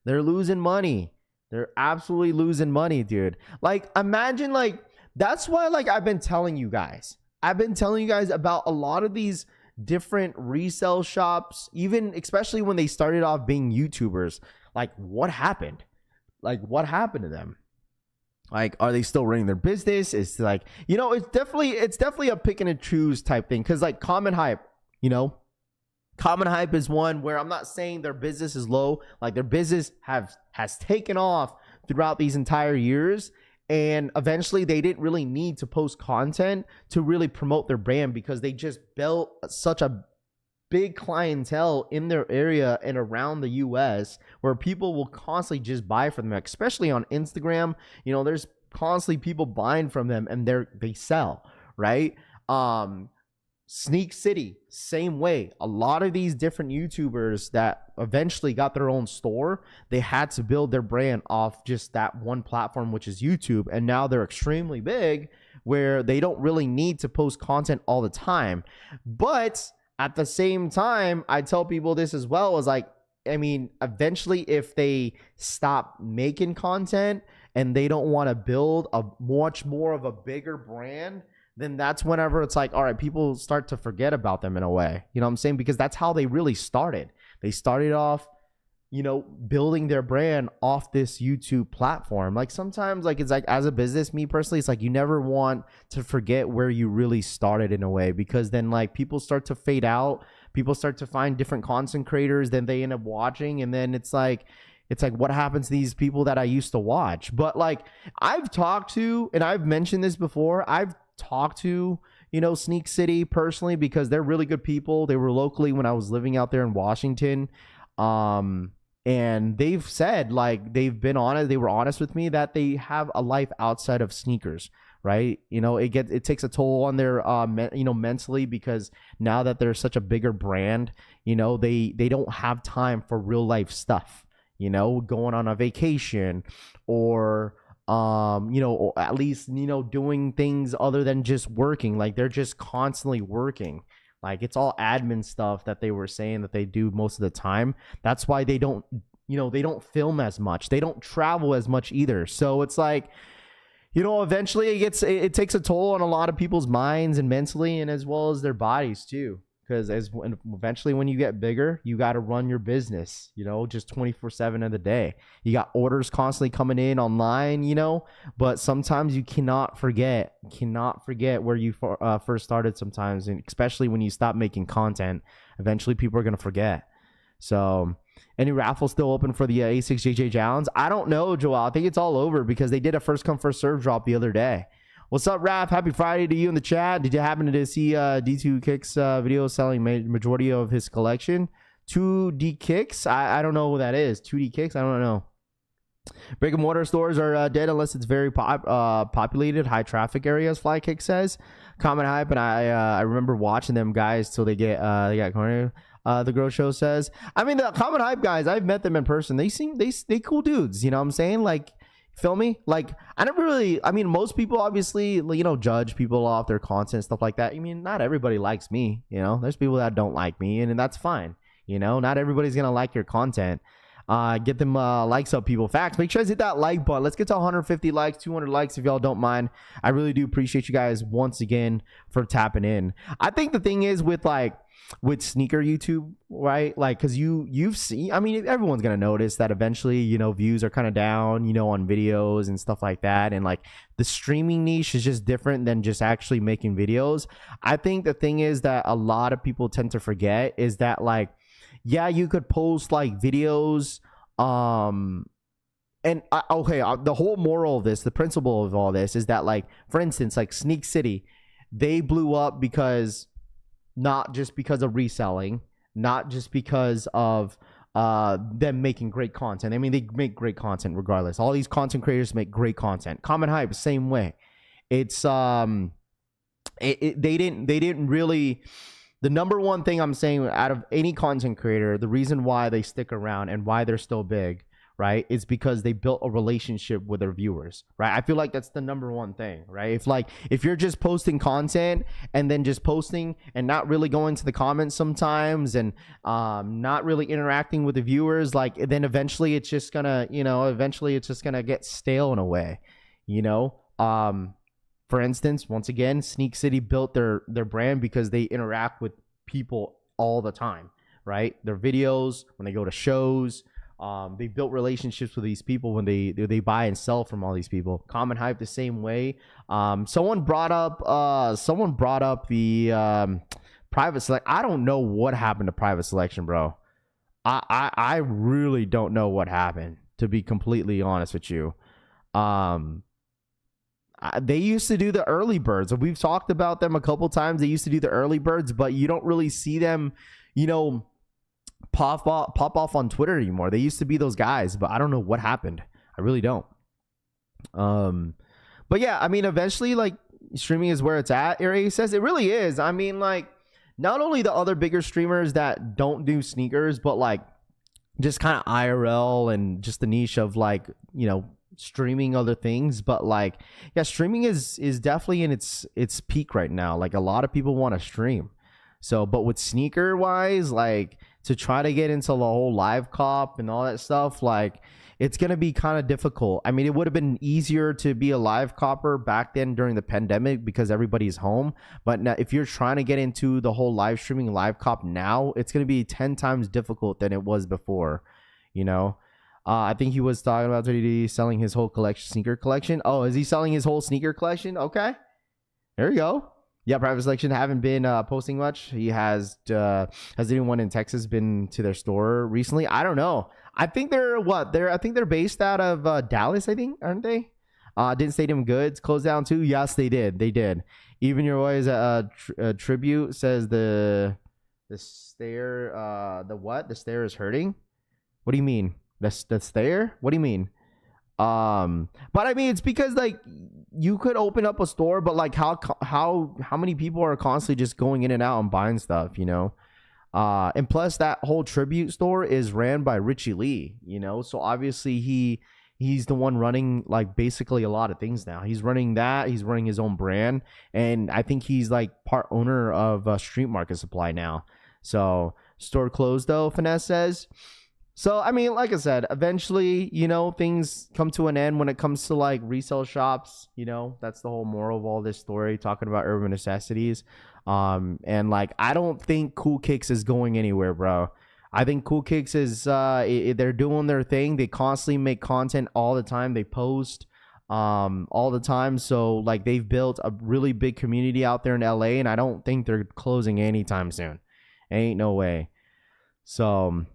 They're losing money. They're absolutely losing money, dude. Like, imagine, like, that's why, like, I've been telling you guys about a lot of these different resale shops, even especially when they started off being YouTubers. Like, what happened? Like, what happened to them? Like, are they still running their business? It's like, you know, it's definitely a pick and a choose type thing. Because, like, Common Hype, you know, Common Hype is one where I'm not saying their business is low. Like, their business has taken off throughout these entire years. And eventually they didn't really need to post content to really promote their brand because they just built such a big clientele in their area and around the US where people will constantly just buy from them, especially on Instagram. You know, there's constantly people buying from them and they sell, right? Sneak City, same way. A lot of these different YouTubers that eventually got their own store, they had to build their brand off just that one platform, which is YouTube. And now they're extremely big where they don't really need to post content all the time. But at the same time, I tell people this as well, is like, I mean, eventually if they stop making content and they don't want to build a much more of a bigger brand, then that's whenever it's like, all right, people start to forget about them in a way. You know what I'm saying? Because that's how they really started. They started off, you know, building their brand off this YouTube platform. Like, sometimes, like, it's like, as a business, me personally, it's like you never want to forget where you really started in a way, because then, like, people start to fade out. People start to find different content creators, then they end up watching, and then it's like what happens to these people that I used to watch? But, like, I've talked to, and I've mentioned this before, I've talked to, you know, Sneak City personally, because they're really good people. They were locally when I was living out there in Washington. And they've said, like, they've been honest. They were honest with me that they have a life outside of sneakers, right? You know, it takes a toll on their, you know, mentally, because now that they're such a bigger brand, you know, they don't have time for real life stuff, you know, going on a vacation or, you know, or at least, you know, doing things other than just working. Like, they're just constantly working. Like, it's all admin stuff that they were saying that they do most of the time. That's why they don't, you know, they don't film as much. They don't travel as much either. So it's like, you know, eventually it takes a toll on a lot of people's minds and mentally, and as well as their bodies too. Because eventually when you get bigger, you got to run your business, you know, just 24/7 of the day. You got orders constantly coming in online, you know, but sometimes you cannot forget where you first started sometimes. And especially when you stop making content, eventually people are going to forget. So, any raffle still open for the A6JJ Challenge? I don't know, Joel. I think it's all over because they did a first come first serve drop the other day What's up, Raph? Happy Friday to you in the chat. Did you happen to see D2 Kicks video selling majority of his collection? 2D Kicks? I don't know who that is. 2D Kicks? I don't know. Brick and mortar stores are dead unless it's very populated, high traffic areas. Fly Kick says. Comment Hype, and I remember watching them guys till they got cornered. The Grow Show says. I mean, the Comment Hype guys, I've met them in person. They cool dudes. You know what I'm saying? Like, feel me? Like, I mean, most people obviously, you know, judge people off their content, stuff like that. I mean, not everybody likes me. You know, there's people that don't like me, and that's fine. You know, not everybody's gonna like your content. Get them likes up, people. Facts. Make sure to hit that like button. Let's get to 150 likes, 200 likes if y'all don't mind. I really do appreciate you guys once again for tapping in. I think the thing is with sneaker YouTube, right? Like, because you've seen, I mean, everyone's gonna notice that eventually, you know, views are kind of down, you know, on videos and stuff like that, and like the streaming niche is just different than just actually making videos. I think the thing is that a lot of people tend to forget is that, like, yeah, you could post like videos, the whole moral of this, the principle of all this is that, like, for instance, like Sneak City, they blew up because not just because of reselling, not just because of them making great content. I mean, they make great content regardless. All these content creators make great content. Comment Hype, same way. It's they didn't really. The number one thing I'm saying out of any content creator, the reason why they stick around and why they're still big, right, is because they built a relationship with their viewers, right? I feel like that's the number one thing, right? If you're just posting content and then just posting and not really going to the comments sometimes and not really interacting with the viewers, like, then eventually it's just gonna get stale in a way, you know? For instance, once again, Sneak City built their brand because they interact with people all the time, right? Their videos, when they go to shows, they built relationships with these people when they buy and sell from all these people. Comment Hype the same way. Someone brought up the private select. I don't know what happened to private selection, bro. I really don't know what happened, to be completely honest with you. They used to do the early birds. We've talked about them a couple times. They used to do the early birds, but you don't really see them, you know, pop off on Twitter anymore. They used to be those guys, but I don't know what happened. I really don't. But yeah, I mean, eventually, like, streaming is where it's at. Ari says it really is. I mean, like, not only the other bigger streamers that don't do sneakers, but like just kind of IRL and just the niche of, like, you know, streaming other things. But like, yeah, streaming is definitely in its peak right now. Like, a lot of people want to stream. So, but with sneaker wise, like, to try to get into the whole live cop and all that stuff, like, it's going to be kind of difficult. I mean, it would have been easier to be a live copper back then during the pandemic because everybody's home. But now, if you're trying to get into the whole live streaming live cop now, it's going to be 10 times difficult than it was before, you know? I think he was talking about 3D selling his whole sneaker collection. Oh, is he selling his whole sneaker collection? Okay. There you go. Yeah, private selection haven't been posting much. He has. Has anyone in Texas been to their store recently? I don't know. I think they're I think they're based out of Dallas. I think, aren't they? Didn't Stadium Goods close down too? Yes, they did. They did. Even your boys tribute says the stair. The what? The stair is hurting. What do you mean? That's there? What do you mean? But I mean, it's because, like, you could open up a store, but like how many people are constantly just going in and out and buying stuff, you know? And plus that whole tribute store is ran by Richie Lee, you know? So obviously he's the one running, like, basically a lot of things now. He's running that, he's running his own brand, and I think he's like part owner of Street Market Supply now. So store closed though, Finesse says. So, I mean, like I said, eventually, you know, things come to an end when it comes to, like, resale shops. You know, that's the whole moral of all this story, talking about urban necessities. And, like, I don't think Cool Kicks is going anywhere, bro. I think Cool Kicks is, they're doing their thing. They constantly make content all the time. They post all the time. So, like, they've built a really big community out there in LA, and I don't think they're closing anytime soon. Ain't no way. So...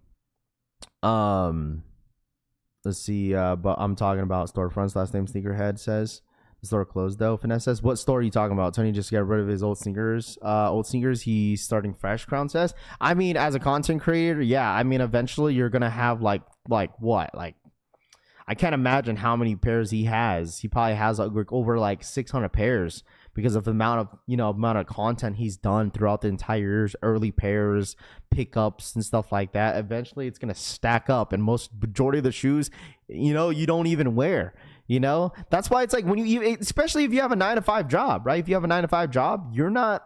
let's see, but I'm talking about Storefronts. Last name Sneakerhead says The store closed though. Finesse says, what store are you talking about? Tony just got rid of his old sneakers. He's starting fresh, Crown says. I mean, as a content creator, yeah. I mean, eventually you're gonna have like what? Like, I can't imagine how many pairs he has. He probably has like over like 600 pairs because of the amount of content he's done throughout the entire years, early pairs, pickups and stuff like that. Eventually it's gonna stack up, and majority of the shoes, you don't even wear. That's why it's like when you, especially if you have a 9-to-5 job, right? If you have a 9-to-5 job, you're not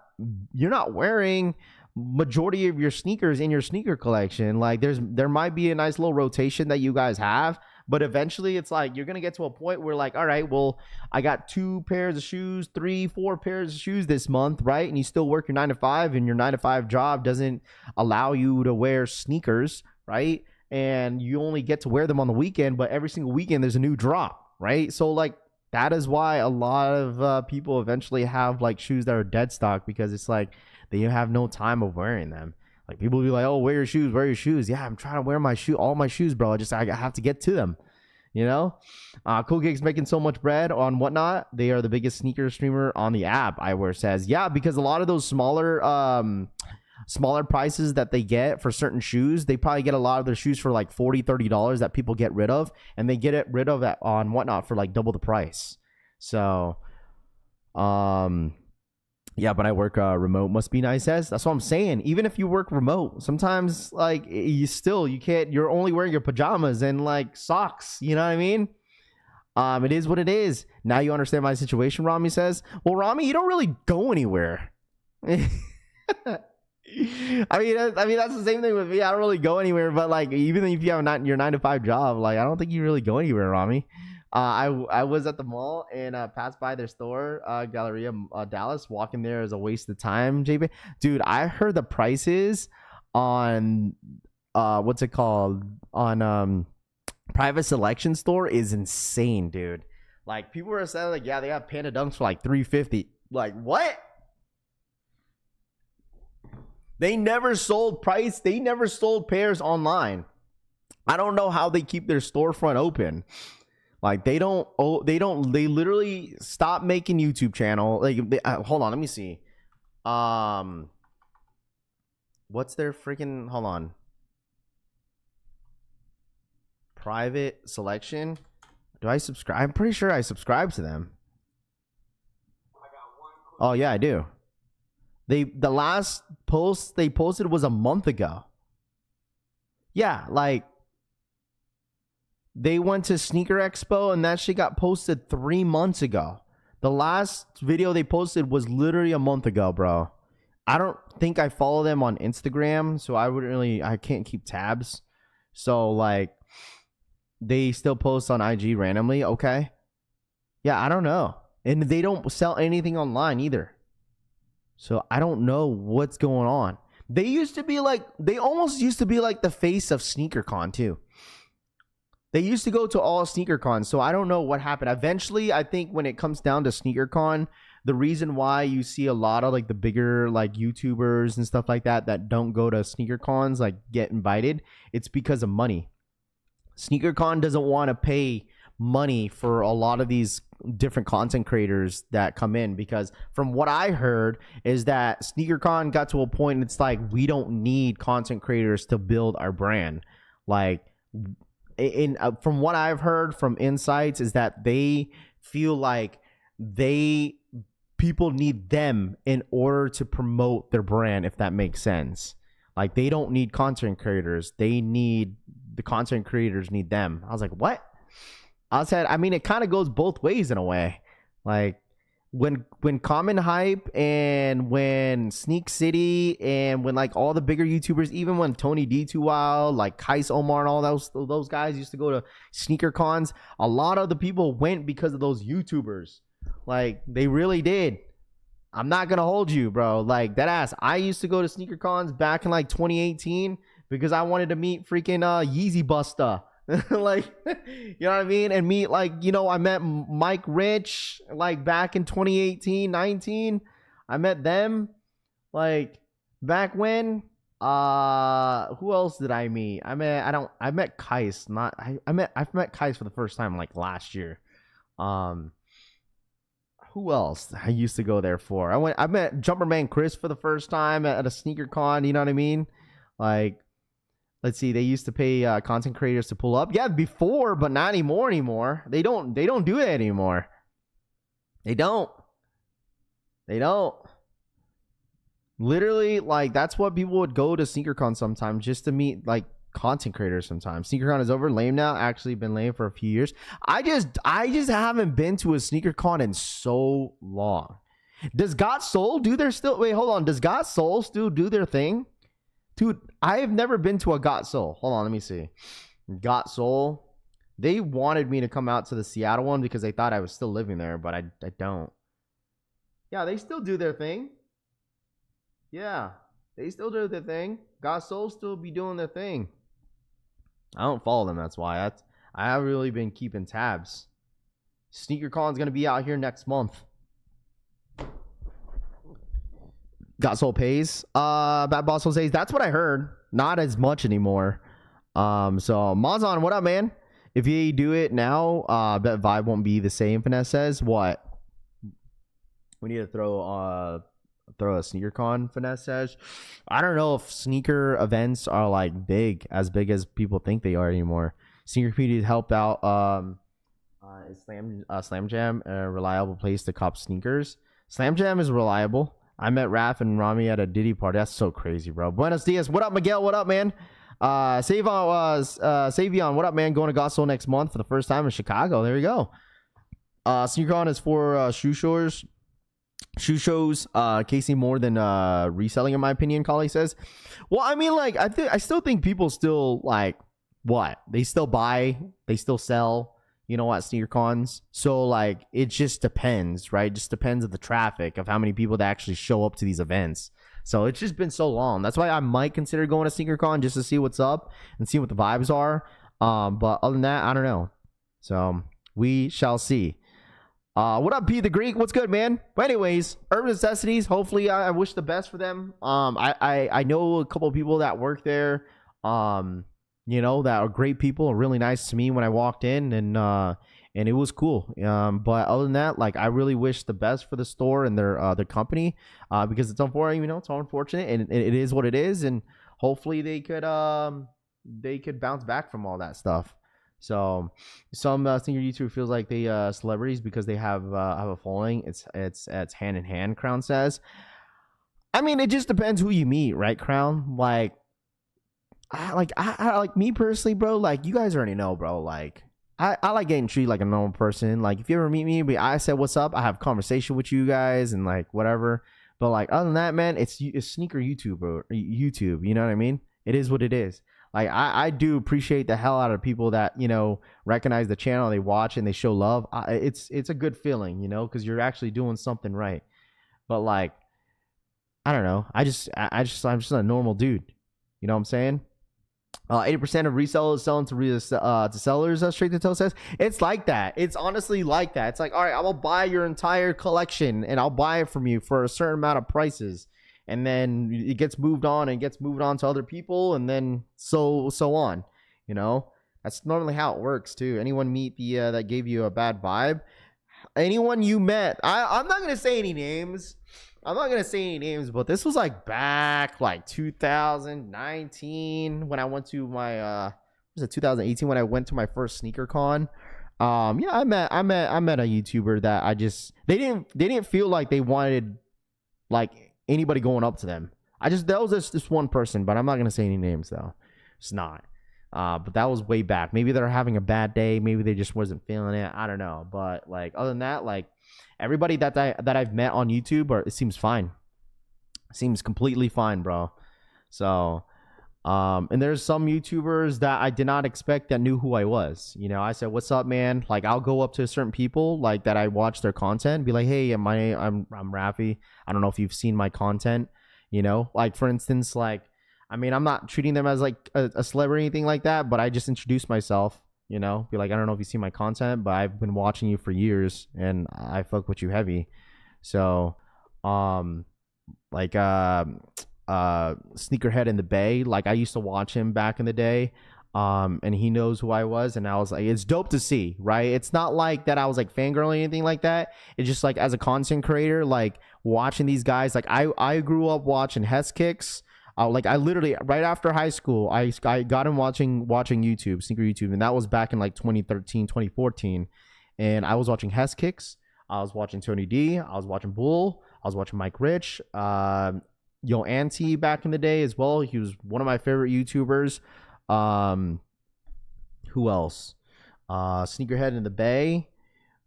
wearing majority of your sneakers in your sneaker collection. Like there might be a nice little rotation that you guys have, but eventually it's like you're gonna get to a point where like, all right, well, I got 2 pairs of shoes, 3, 4 pairs of shoes this month, right? And you still work your 9-to-5, and your 9-to-5 job doesn't allow you to wear sneakers, right? And you only get to wear them on the weekend, but every single weekend there's a new drop, right? So like that is why a lot of people eventually have like shoes that are dead stock, because it's like they have no time of wearing them. Like people will be like, oh, wear your shoes. Yeah, I'm trying to wear all my shoes, bro. I have to get to them. Cool Gig's making so much bread on Whatnot. They are the biggest sneaker streamer on the app, Iwer says. Yeah, because a lot of those smaller prices that they get for certain shoes, they probably get a lot of their shoes for like $40, $30 that people get rid of, and they get it rid of that on Whatnot for like double the price. So, yeah, but I work remote. Must be nice as. That's what I'm saying. Even if you work remote, sometimes like you can't. You're only wearing your pajamas and like socks. You know what I mean? It is what it is. Now you understand my situation, Rami says. Well, Rami, you don't really go anywhere. I mean, that's the same thing with me. I don't really go anywhere. But like, even if you have your 9-to-5 job, like I don't think you really go anywhere, Rami. I was at the mall and passed by their store, Galleria Dallas. Walking there is a waste of time, JB. Dude, I heard the prices on what's it called, on Private Selection store is insane, dude. Like people were saying like, yeah, they have Panda Dunks for like $350. Like what? They never sold pairs online. I don't know how they keep their storefront open. Like they literally stopped making YouTube channel. Like hold on, let me see. What's their freaking, hold on. Private Selection. Do I subscribe? I'm pretty sure I subscribe to them. Oh yeah, I do. The last post they posted was a month ago. Yeah, like they went to Sneaker Expo and that shit got posted 3 months ago. The last video they posted was literally a month ago, bro. I don't think I follow them on Instagram, so I can't keep tabs. So like they still post on IG randomly, okay? Yeah, I don't know. And they don't sell anything online either. So I don't know what's going on. They almost used to be like the face of SneakerCon too. They used to go to all SneakerCon, so I don't know what happened. Eventually, I think when it comes down to SneakerCon, the reason why you see a lot of like the bigger like YouTubers and stuff like that don't go to SneakerCons, like get invited, it's because of money. SneakerCon doesn't want to pay money for a lot of these different content creators that come in, because from what I heard is that SneakerCon got to a point it's like we don't need content creators to build our brand. Like from what I've heard from insights is that they feel like people need them in order to promote their brand, if that makes sense. Like they don't need content creators, the content creators need them. I was like, what? I mean, it kind of goes both ways in a way. Like when Common Hype and when Sneak City and when like all the bigger YouTubers, even when Tony D2Wild, like Kais Omar and all those guys used to go to sneaker cons, a lot of the people went because of those YouTubers. Like they really did. I'm not gonna hold you, bro. Like that ass. I used to go to sneaker cons back in like 2018 because I wanted to meet freaking Yeezy Busta. Like, you know what I mean? And meet like, I met Mike Rich like back in 2018, 19. I met them like back when. Who else did I meet? I met Kais. I've met Kais for the first time like last year. who else I used to go there for? I met Jumperman Chris for the first time at a sneaker con. You know what I mean? Like, let's see. They used to pay content creators to pull up. Yeah, before, but not anymore. They don't do that anymore. They don't. Literally, like, that's what people would go to SneakerCon sometimes, just to meet like content creators sometimes. SneakerCon is over, lame now. Actually been lame for a few years. I just haven't been to a SneakerCon in so long. Does Got Soul do their still? Wait, hold on. Does Got Soul still do their thing? Dude, I have never been to a Got Soul. Hold on, let me see. Got Soul. They wanted me to come out to the Seattle one because they thought I was still living there, but I don't. Yeah, they still do their thing. Yeah, they still do their thing. Got Soul still be doing their thing. I don't follow them, that's why. I haven't really been keeping tabs. SneakerCon's gonna be out here next month. Got Soul pays. Bad Boss Jose's. That's what I heard. Not as much anymore. So Mazon, what up, man? If you do it now, bet vibe won't be the same. Finesse says what? We need to throw a SneakerCon. Finesse says. I don't know if sneaker events are like as big as people think they are anymore. Sneaker community helped out. Slam Jam, a reliable place to cop sneakers. Slam Jam is reliable. I met Raph and Rami at a Diddy party. That's so crazy, bro. Buenos dias. What up, Miguel? What up, man? Savion, what up, man? Going to Gospel next month for the first time in Chicago. There you go. SneakerCon is for shoe shows, casing more than reselling, in my opinion. Collie says. Well, I mean, like, I still think people still like what they still buy, they still sell. You know, at SneakerCons. So, like, it just depends, right? It just depends on the traffic of how many people that actually show up to these events. So, it's just been so long. That's why I might consider going to SneakerCon just to see what's up and see what the vibes are. But other than that, I don't know. So, we shall see. What up, P the Greek? What's good, man? But anyways, Urban Necessities. Hopefully, I wish the best for them. I know a couple of people that work there. You know, that are great people and really nice to me when I walked in, and it was cool. But other than that, like, I really wish the best for the store and their company, because it's unfortunate, you know, it's unfortunate, and it is what it is, and hopefully they could bounce back from all that stuff. So some senior YouTuber feels like they celebrities because they have a following. It's hand in hand. Crown says. I mean, it just depends who you meet, right, Crown? Like. I like me personally, bro. Like, you guys already know, bro. Like, I like getting treated like a normal person. Like, if you ever meet me, I said what's up. I have conversation with you guys and like whatever. But like, other than that, man, it's sneaker YouTube. You know what I mean? It is what it is. Like, I do appreciate the hell out of people that, you know, recognize the channel, they watch and they show love. It's a good feeling, you know, because you're actually doing something right. But like, I don't know. I'm just a normal dude. You know what I'm saying? 80% of resellers selling to sellers. Straight to Toe says it's like that. It's honestly like that. It's like, all right, I will buy your entire collection and I'll buy it from you for a certain amount of prices, and then it gets moved on to other people, and then so on. You know, that's normally how it works too. Anyone meet the that gave you a bad vibe? Anyone you met? I'm not gonna say any names. But this was like back like 2019 when I went to my was it 2018 when I went to my first sneaker con. Yeah, I met a YouTuber that they didn't feel like they wanted like anybody going up to them. That was just this one person, but I'm not gonna say any names though. It's not. But that was way back. Maybe they're having a bad day. Maybe they just wasn't feeling it. I don't know. But like, other than that, like, everybody that I've met on YouTube, it seems fine. Seems completely fine, bro. So, and there's some YouTubers that I did not expect that knew who I was. You know, I said, "What's up, man?" Like, I'll go up to certain people like that I watch their content, and be like, "Hey, I'm Rafi. I don't know if you've seen my content." You know, like, for instance, like, I mean, I'm not treating them as like a celebrity or anything like that, but I just introduce myself, you know, be like, I don't know if you see my content, but I've been watching you for years and I fuck with you heavy. So, Sneakerhead in the Bay, like, I used to watch him back in the day. And he knows who I was, and I was like, it's dope to see, right? It's not like that I was like fangirl or anything like that. It's just like as a content creator, like watching these guys, like I grew up watching Hess Kicks. Like I literally right after high school, I got him watching YouTube, sneaker YouTube, and that was back in like 2013, 2014. And I was watching Hess Kicks, I was watching Tony D, I was watching Bull, I was watching Mike Rich, Yo Anti back in the day as well. He was one of my favorite YouTubers. Who else? Sneakerhead in the Bay.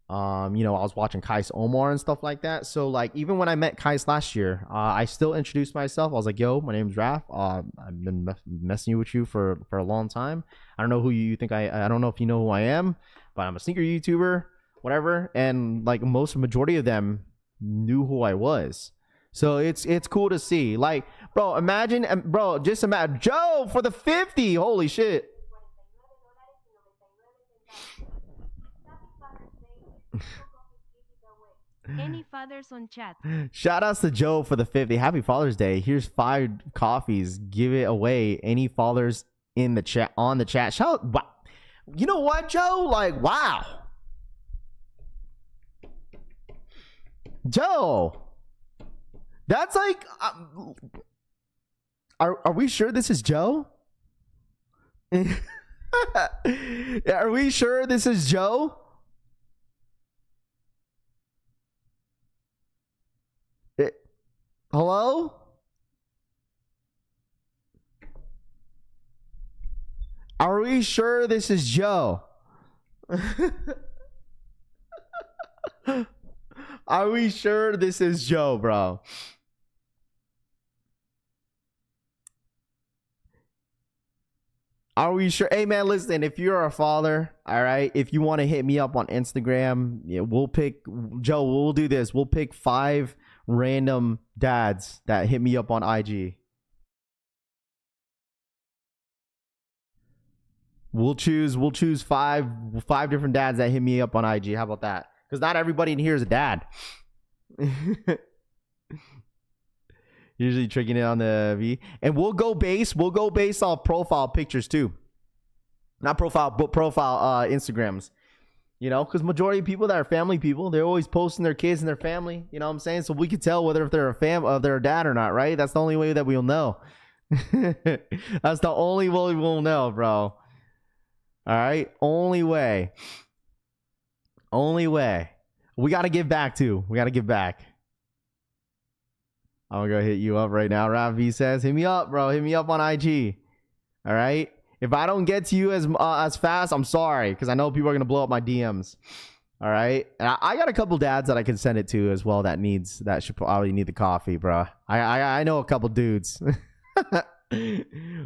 I was watching Kais Omar and stuff like that. So like even when I met Kais last year, I still introduced myself. I was like, yo, my name's Raph. I've been messing with you for a long time. I don't know who you think I don't know if you know who I am, but I'm a sneaker YouTuber, whatever. And like majority of them knew who I was. So it's cool to see. Like, bro, just imagine Joe for the 50. Holy shit. Any fathers on chat? Shout outs to Joe for the 50. Happy Father's Day. Here's 5 coffees. Give it away. Any fathers in the chat on the chat. Shout out. Wow. You know what, Joe? Like, wow. Joe. That's like, are we sure this is Joe? Are we sure this is Joe? Hello? Are we sure this is Joe? Are we sure this is Joe, bro? Are we sure? Hey, man, listen, if you're a father, all right, if you want to hit me up on Instagram, yeah, we'll do this. We'll pick 5 random dads that hit me up on IG. We'll choose 5 different dads that hit me up on IG. How about that? Because not everybody in here is a dad. Usually tricking it on the V. And we'll go base off profile pictures too. Not profile, but profile Instagrams. Because majority of people that are family people, they're always posting their kids and their family. You know what I'm saying? So we can tell whether if they're they're a dad or not, right? That's the only way that we'll know. That's the only way we'll know, bro. All right? Only way. We got to give back too. I'm gonna go hit you up right now. Rav V says, hit me up, bro. Hit me up on IG. All right. If I don't get to you as fast, I'm sorry, because I know people are gonna blow up my DMs. All right. And I got a couple dads that I can send it to as well. That should probably need the coffee, bro. I know a couple dudes.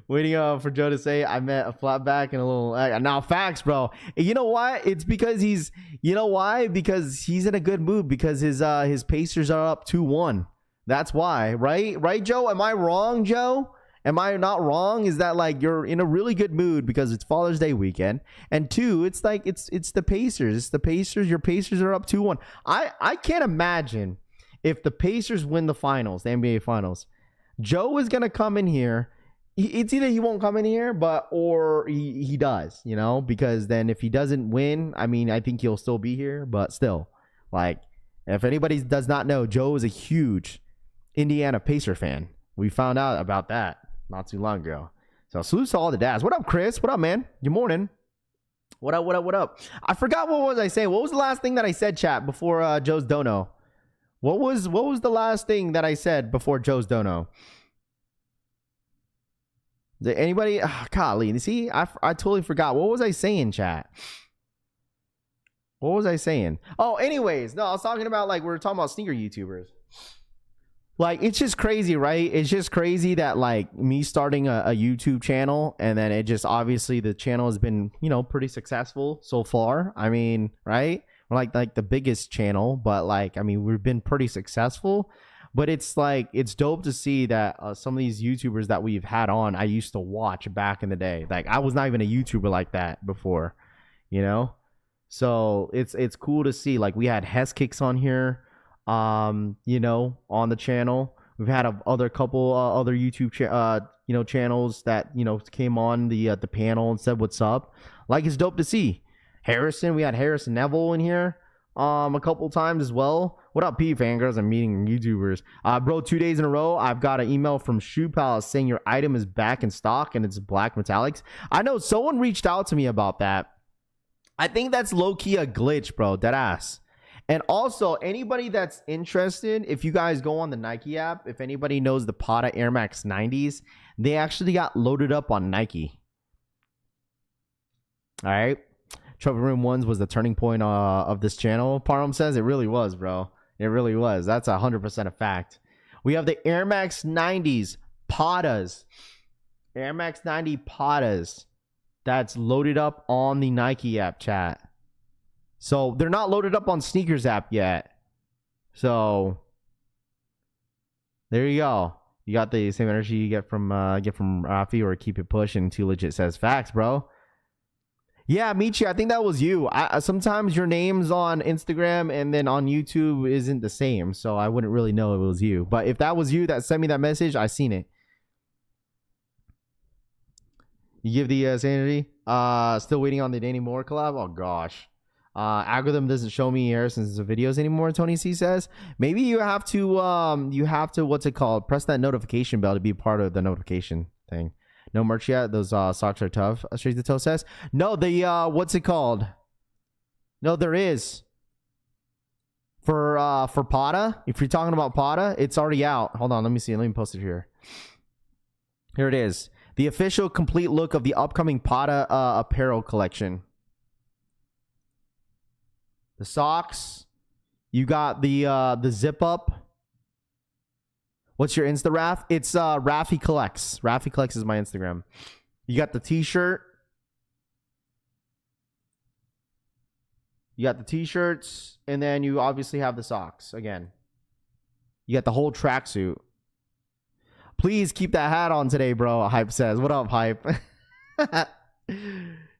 Waiting for Joe to say I met a flatback and a little. Now facts, bro. You know why? It's because he's. You know why? Because he's in a good mood because his Pacers are up 2-1. That's why, right? Right, Joe? Am I wrong, Joe? Am I not wrong? Is that like you're in a really good mood because it's Father's Day weekend? And 2, it's like it's the Pacers. It's the Pacers. Your Pacers are up 2-1. I can't imagine if the Pacers win the finals, the NBA finals. Joe is gonna come in here. It's either he won't come in here, or he does, because then if he doesn't win, I mean, I think he'll still be here, but still, like, if anybody does not know, Joe is a huge Indiana Pacer fan. We found out about that not too long ago. So salute to all the dads. What up, Chris? What up, man? Good morning. What up? I forgot what was I saying. What was the last thing that I said, chat, before Joe's dono? What was the last thing that I said before Joe's dono? Did anybody? Golly, see, I totally forgot. What was I saying, chat? What was I saying? Oh, anyways, no, I was talking about we were talking about sneaker YouTubers. Like, it's just crazy, right? It's just crazy that me starting a YouTube channel, and then it just obviously the channel has been pretty successful so far. I mean, right? We're like the biggest channel, but we've been pretty successful. But it's dope to see that some of these YouTubers that we've had on, I used to watch back in the day. Like, I was not even a YouTuber like that before, So it's cool to see. Like, we had Hess Kicks on here, on the channel. We've had other couple other YouTube channels that, came on the panel and said what's up. Like, it's dope to see. Harrison, we had Harrison Neville in here a couple times as well. What up, P fangirls? I'm meeting YouTubers. Bro, 2 days in a row, I've got an email from Shoe Palace saying your item is back in stock and it's black metallics. I know someone reached out to me about that. I think that's low-key a glitch, bro. Deadass. And also, anybody that's interested, if you guys go on the Nike app, if anybody knows the Prada Air Max 90s, they actually got loaded up on Nike. All right. Trophy Room 1s was the turning point of this channel. Param says it really was, bro. It really was. That's 100% a fact. We have the Air Max 90s Pradas. Air Max 90 Pradas. That's loaded up on the Nike app, chat. So they're not loaded up on Sneakers app yet. So there you go. You got the same energy you get from Rafi, or keep it pushing. Too legit says facts, bro. Yeah, Michi, I think that was you. Sometimes your name's on Instagram and then on YouTube isn't the same, so I wouldn't really know it was you. But if that was you that sent me that message, I seen it. You give the sanity. Still waiting on the Danny Moore collab. Oh gosh. Algorithm doesn't show me Harrison's videos anymore. Tony C says maybe you have to what's it called? Press that notification bell to be part of the notification thing. No merch yet. Those socks are tough. Straight to Toe says no. The what's it called? No, there is. For Prada. If you're talking about Prada, it's already out. Hold on, let me see. Let me post it here. Here it is. The official complete look of the upcoming Prada apparel collection. The socks. You got the zip up. What's your Insta, Raf? It's Rafi Collects. Rafi Collects is my Instagram. You got the t-shirt. You got the t-shirts, and then you obviously have the socks again. You got the whole tracksuit. Please keep that hat on today, bro. Hype says. What up, Hype?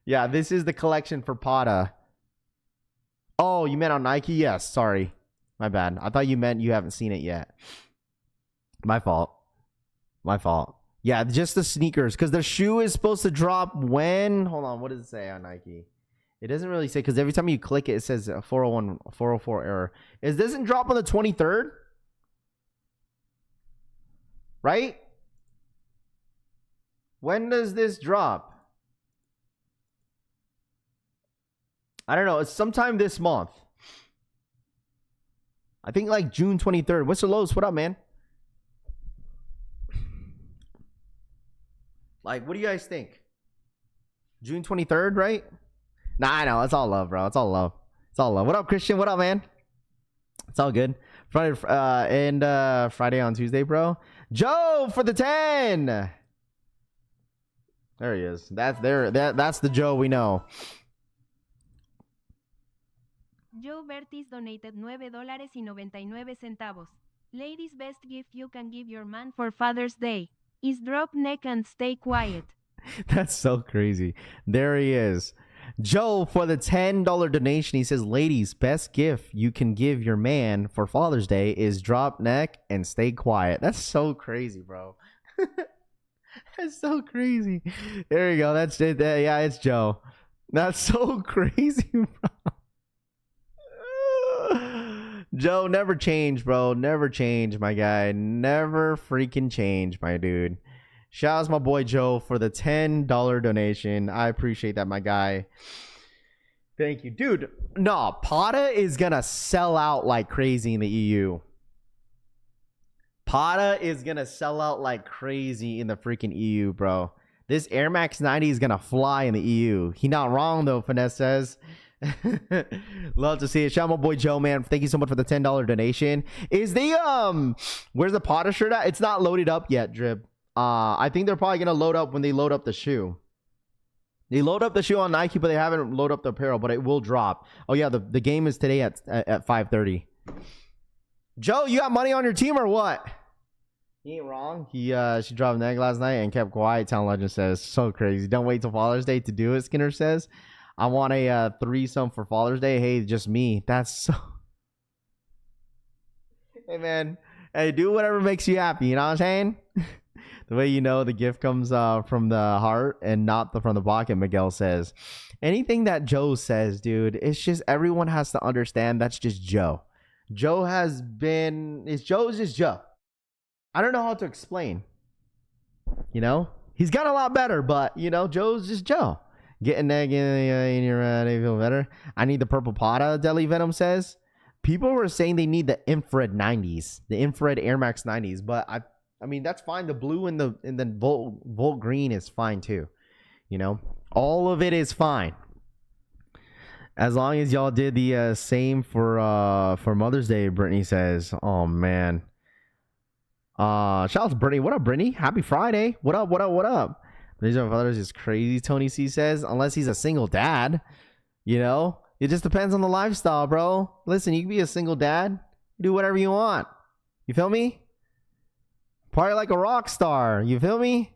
Yeah, this is the collection for Prada. Oh, you meant on Nike? Yes, sorry. My bad. I thought you meant you haven't seen it yet. My fault. My fault. Yeah, just the sneakers. Because the shoe is supposed to drop when? Hold on. What does it say on Nike? It doesn't really say, because every time you click it, it says 401, 404 error. It doesn't drop on the 23rd? Right? When does this drop? I don't know. It's sometime this month. I think like June 23rd. Mr. Lowe's, what up, man? Like, what do you guys think? June 23rd, right? Nah, I know. It's all love, bro. It's all love. It's all love. What up, Christian? What up, man? It's all good. Friday Friday on Tuesday, bro. Joe for the 10. There he is. That's the Joe we know. Joe Bertis donated $9.99. Ladies, best gift you can give your man for Father's Day is drop neck and stay quiet. That's so crazy. There he is. Joe for the $10 donation. He says, ladies, best gift you can give your man for Father's Day is drop neck and stay quiet. That's so crazy, bro. That's so crazy. There you go. That's it. Yeah, it's Joe. That's so crazy, bro. Joe, never change, bro. Never change, my guy. Never freaking change, my dude. Shout out to my boy Joe for the $10 donation. I appreciate that, my guy. Thank you. Dude, no, Prada is going to sell out like crazy in the EU. Prada is going to sell out like crazy in the freaking EU, bro. This Air Max 90 is going to fly in the EU. He not wrong, though, Finesse says. Love to see it. Shout out my boy Joe, man. Thank you so much for the $10 donation. Is the where's the Prada shirt at? It's not loaded up yet, Drip. I think they're probably gonna load up when they load up the shoe. They load up the shoe on Nike, but they haven't loaded up the apparel, but it will drop. Oh yeah, the game is today at 5:30. Joe, you got money on your team or what? He ain't wrong. She dropped an egg last night and kept quiet. Town Legend says, so crazy. Don't wait till Father's Day to do it. Skinner says, I want a threesome for Father's Day. Hey, just me. That's so. Hey man, hey, do whatever makes you happy. You know what I'm saying? The way you know the gift comes from the heart and not from the pocket, Miguel says. Anything that Joe says, dude, it's just everyone has to understand that's just Joe. Joe's just Joe. I don't know how to explain. You know? He's got a lot better, but, you know, Joe's just Joe. Get an egg in your you feel better. I need the purple Pata, Deli Venom says. People were saying they need the infrared 90s, the infrared Air Max 90s, but I mean, that's fine. The blue and the Volt green is fine too. You know, all of it is fine. As long as y'all did the same for Mother's Day, Brittany says. Oh man. Shout out to Brittany. What up, Brittany? Happy Friday. What up? What up? What up? These are fathers is crazy, Tony C says. Unless he's a single dad, you know. It just depends on the lifestyle, bro. Listen, you can be a single dad. Do whatever you want. You feel me? Party like a rock star. You feel me?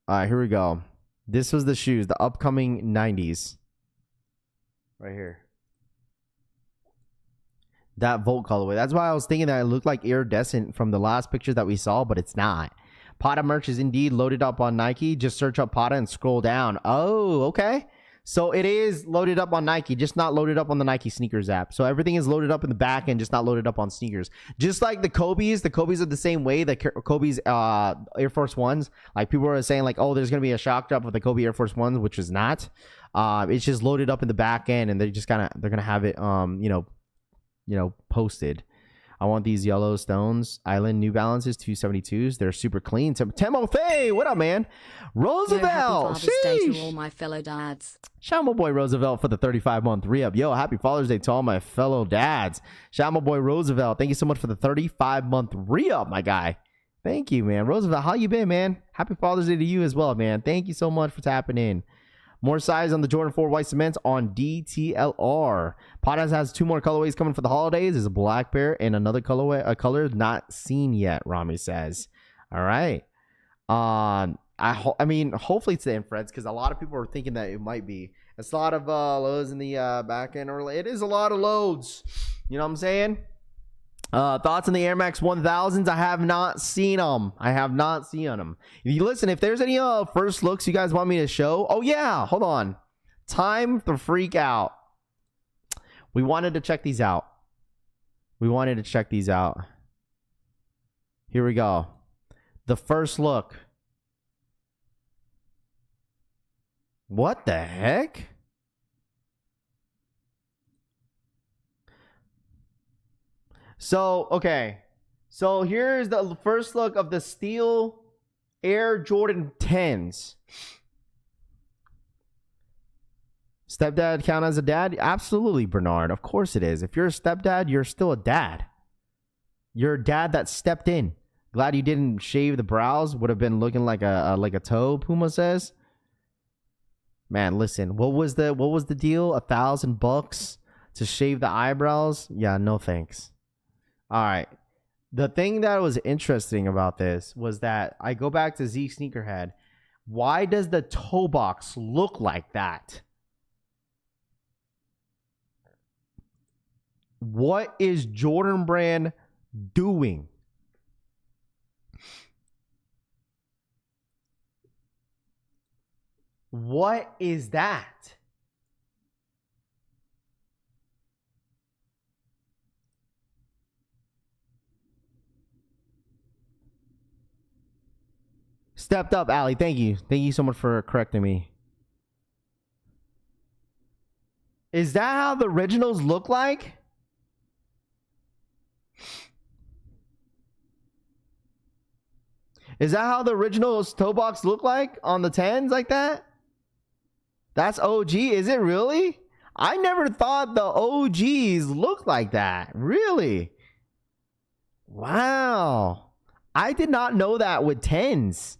All right, here we go. This was the shoes, the upcoming 90s. Right here. That Volt colorway. That's why I was thinking that it looked like iridescent from the last picture that we saw, but it's not. Pata merch is indeed loaded up on Nike. Just search up Pata and scroll down. Oh, okay. So it is loaded up on Nike, just not loaded up on the Nike sneakers app. So everything is loaded up in the back end, just not loaded up on sneakers. Just like the Kobe's are the same way. The Kobe's Air Force Ones, like people are saying like, oh, there's going to be a shock drop with the Kobe Air Force Ones, which is not. It's just loaded up in the back end, and they're going to have it, you know, posted. I want these yellow Stones Island New Balances 272s. They're super clean. Timothy, what up, man? Roosevelt. Happy Father's Day to all my fellow dads. Shout out my boy Roosevelt for the 35-month re-up. Yo, happy Father's Day to all my fellow dads. Shout out my boy Roosevelt. Thank you so much for the 35-month re-up, my guy. Thank you, man. Roosevelt, how you been, man? Happy Father's Day to you as well, man. Thank you so much for tapping in. More size on the Jordan 4 white cements on DTLR. Potas has 2 more colorways coming for the holidays. There's a black pair and another colorway, a color not seen yet, Rami says. All right. I mean, hopefully it's the infrareds because a lot of people are thinking that it might be. It's a lot of loads in the back end. It is a lot of loads. You know what I'm saying? Thoughts on the Air Max 1000s? I have not seen them. If there's any first looks you guys want me to show. Oh, yeah. Hold on. Time to freak out. We wanted to check these out. Here we go. The first look. What the heck? So, okay. So, here's the first look of the Steel Air Jordan 10s. Stepdad count as a dad? Absolutely, Bernard. Of course it is. If you're a stepdad, you're still a dad. You're a dad that stepped in. Glad you didn't shave the brows. Would have been looking like a toe, Puma says. Man, listen. What was the deal? $1,000 to shave the eyebrows? Yeah, no thanks. All right. The thing that was interesting about this was that I go back to Z Sneakerhead. Why does the toe box look like that? What is Jordan Brand doing? What is that? Stepped up, Allie. Thank you. Thank you so much for correcting me. Is that how the originals look like? Is that how the original toe box look like on the 10s like that? That's OG. Is it really? I never thought the OGs looked like that. Really? Wow. I did not know that with 10s.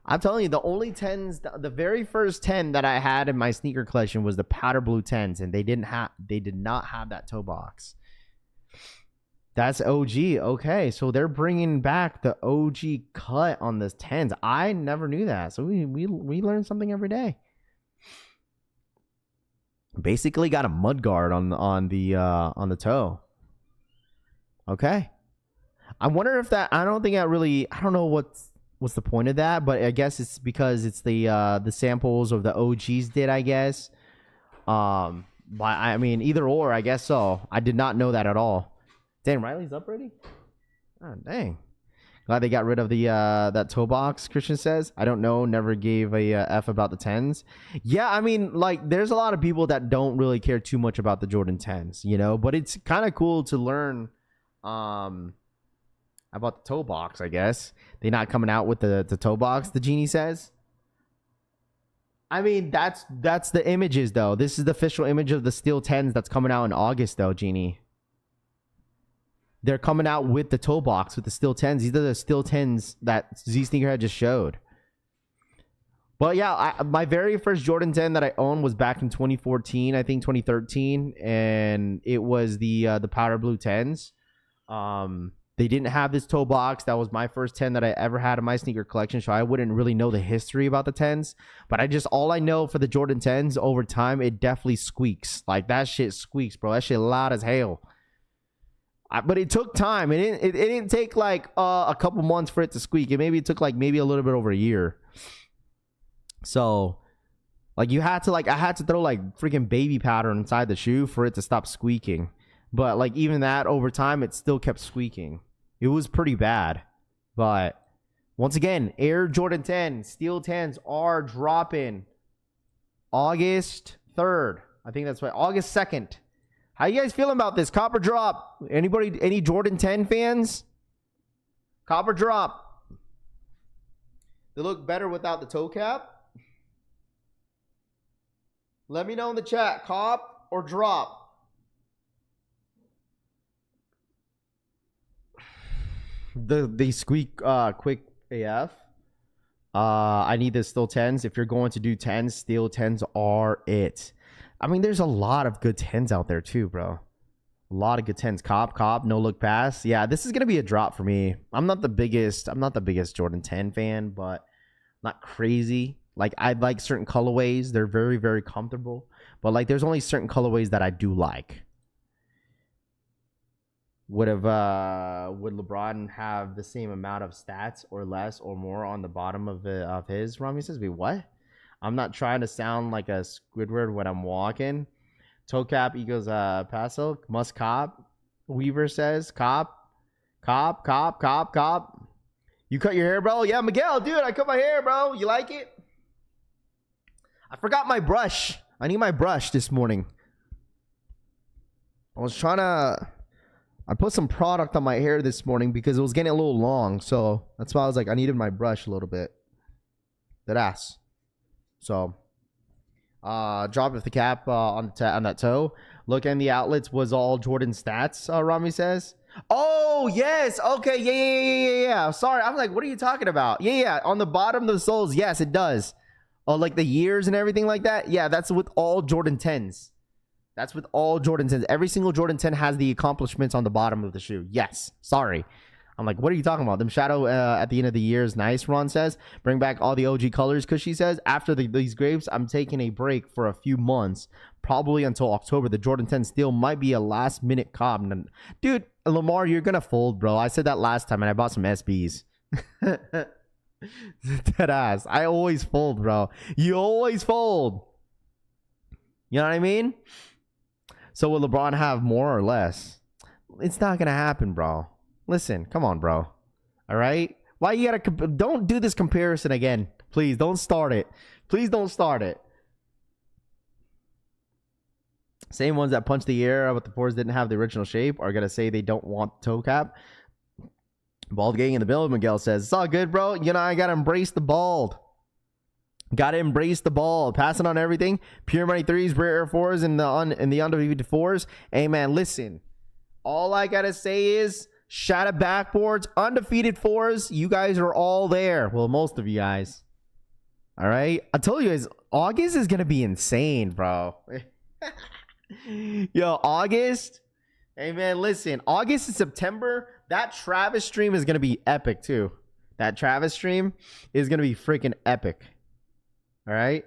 I'm telling you, the only 10s, the very first 10 that I had in my sneaker collection was the powder blue 10s, and they did not have that toe box. That's OG. Okay, so they're bringing back the OG cut on the 10s. I never knew that. So we learn something every day. Basically got a mud guard on the toe. Okay. I wonder if that. I don't think that really. I don't know what's the point of that, but I guess it's because it's the samples of the OGs did. I guess. But I mean, either or. I guess so. I did not know that at all. Damn, Riley's up already. Oh, dang. Glad they got rid of the that toe box, Christian says. I don't know. Never gave a F about the 10s. Yeah, I mean, like, there's a lot of people that don't really care too much about the Jordan 10s, you know? But it's kind of cool to learn about the toe box, I guess. They're not coming out with the toe box, the genie says. I mean, that's the images, though. This is the official image of the Steel 10s that's coming out in August, though, Genie. They're coming out with the toe box with the Steel 10s. These are the Steel 10s that Z Sneakerhead just showed. But yeah, my very first Jordan 10 that I owned was back in 2014, I think 2013, and it was the powder blue 10s. They didn't have this toe box. That was my first 10 that I ever had in my sneaker collection, so I wouldn't really know the history about the 10s. But all I know for the Jordan 10s over time, it definitely squeaks. Like, that shit squeaks, bro. That shit loud as hell. But it took time. It didn't take like a couple months for it to squeak. It took like maybe a little bit over a year. So like I had to throw like freaking baby powder inside the shoe for it to stop squeaking. But like even that over time, it still kept squeaking. It was pretty bad. But once again, Air Jordan 10 Steel 10s are dropping August 3rd. I think that's right. August 2nd. How you guys feeling about this? Copper drop. Anybody, any Jordan 10 fans? Copper drop. They look better without the toe cap. Let me know in the chat. Cop or drop? They squeak quick AF. I need the Steel 10s. If you're going to do 10s, Steel 10s are it. I mean, there's a lot of good 10s out there too, bro. A lot of good 10s. Cop, no look pass. Yeah, this is gonna be a drop for me. I'm not the biggest Jordan 10 fan, but not crazy. Like, I like certain colorways. They're very, very comfortable. But like, there's only certain colorways that I do like. Would LeBron have the same amount of stats or less or more on the bottom of his? Rami says, wait, what? I'm not trying to sound like a Squidward when I'm walking. Toe cap equals passo. Must cop. Weaver says cop. You cut your hair, bro? Yeah, Miguel, dude, I cut my hair, bro. You like it? I forgot my brush. I need my brush this morning. I put some product on my hair this morning because it was getting a little long. So that's why I was like, I needed my brush a little bit. That ass. So, drop of the cap on that toe. Look, and the outlets was all Jordan stats, Rami says. Oh, yes. Okay. Yeah. Sorry. I'm like, what are you talking about? Yeah. On the bottom of the soles, yes, it does. Oh, like the years and everything like that. Yeah, that's with all Jordan 10s. That's with all Jordan 10s. Every single Jordan 10 has the accomplishments on the bottom of the shoe. Yes. Sorry. I'm like, what are you talking about? Them shadow at the end of the year is nice, Ron says. Bring back all the OG colors, because she says, after these grapes, I'm taking a break for a few months, probably until October. The Jordan 10 Steel might be a last-minute cob. Dude, Lamar, you're going to fold, bro. I said that last time, and I bought some SBs. Dead ass. I always fold, bro. You always fold. You know what I mean? So will LeBron have more or less? It's not going to happen, bro. Listen, come on, bro. All right? Why you gotta... Don't do this comparison again. Please, don't start it. Please don't start it. Same ones that punch the air but the fours didn't have the original shape are gonna say they don't want toe cap. Bald gang in the build, Miguel says. It's all good, bro. You know, I gotta embrace the bald. Gotta embrace the bald. Passing on everything. Pure money 3s, rare Air 4s, and the undefeated 4s. Hey, man, listen. All I gotta say is... Shadow backboards, undefeated 4s. You guys are all there. Well, most of you guys. All right. I told you guys, August is going to be insane, bro. Yo, August. Hey, man, listen. August and September, that Travis stream is going to be epic, too. That Travis stream is going to be freaking epic. All right.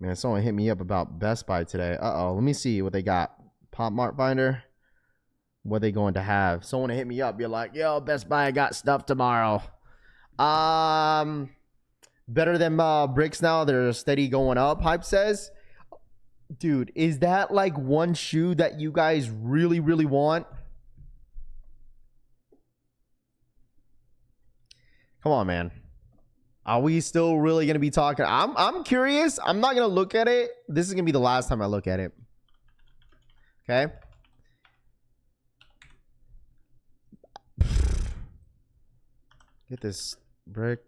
Man, someone hit me up about Best Buy today. Let me see what they got. Pop Mart Finder. What they going to have? Someone hit me up. You're like, yo, Best Buy, I got stuff tomorrow. Better than bricks now. They're steady going up. Hype says, dude, is that like one shoe that you guys really, really want? Come on, man. Are we still really going to be talking? I'm curious. I'm not going to look at it. This is going to be the last time I look at it. Okay. Get this brick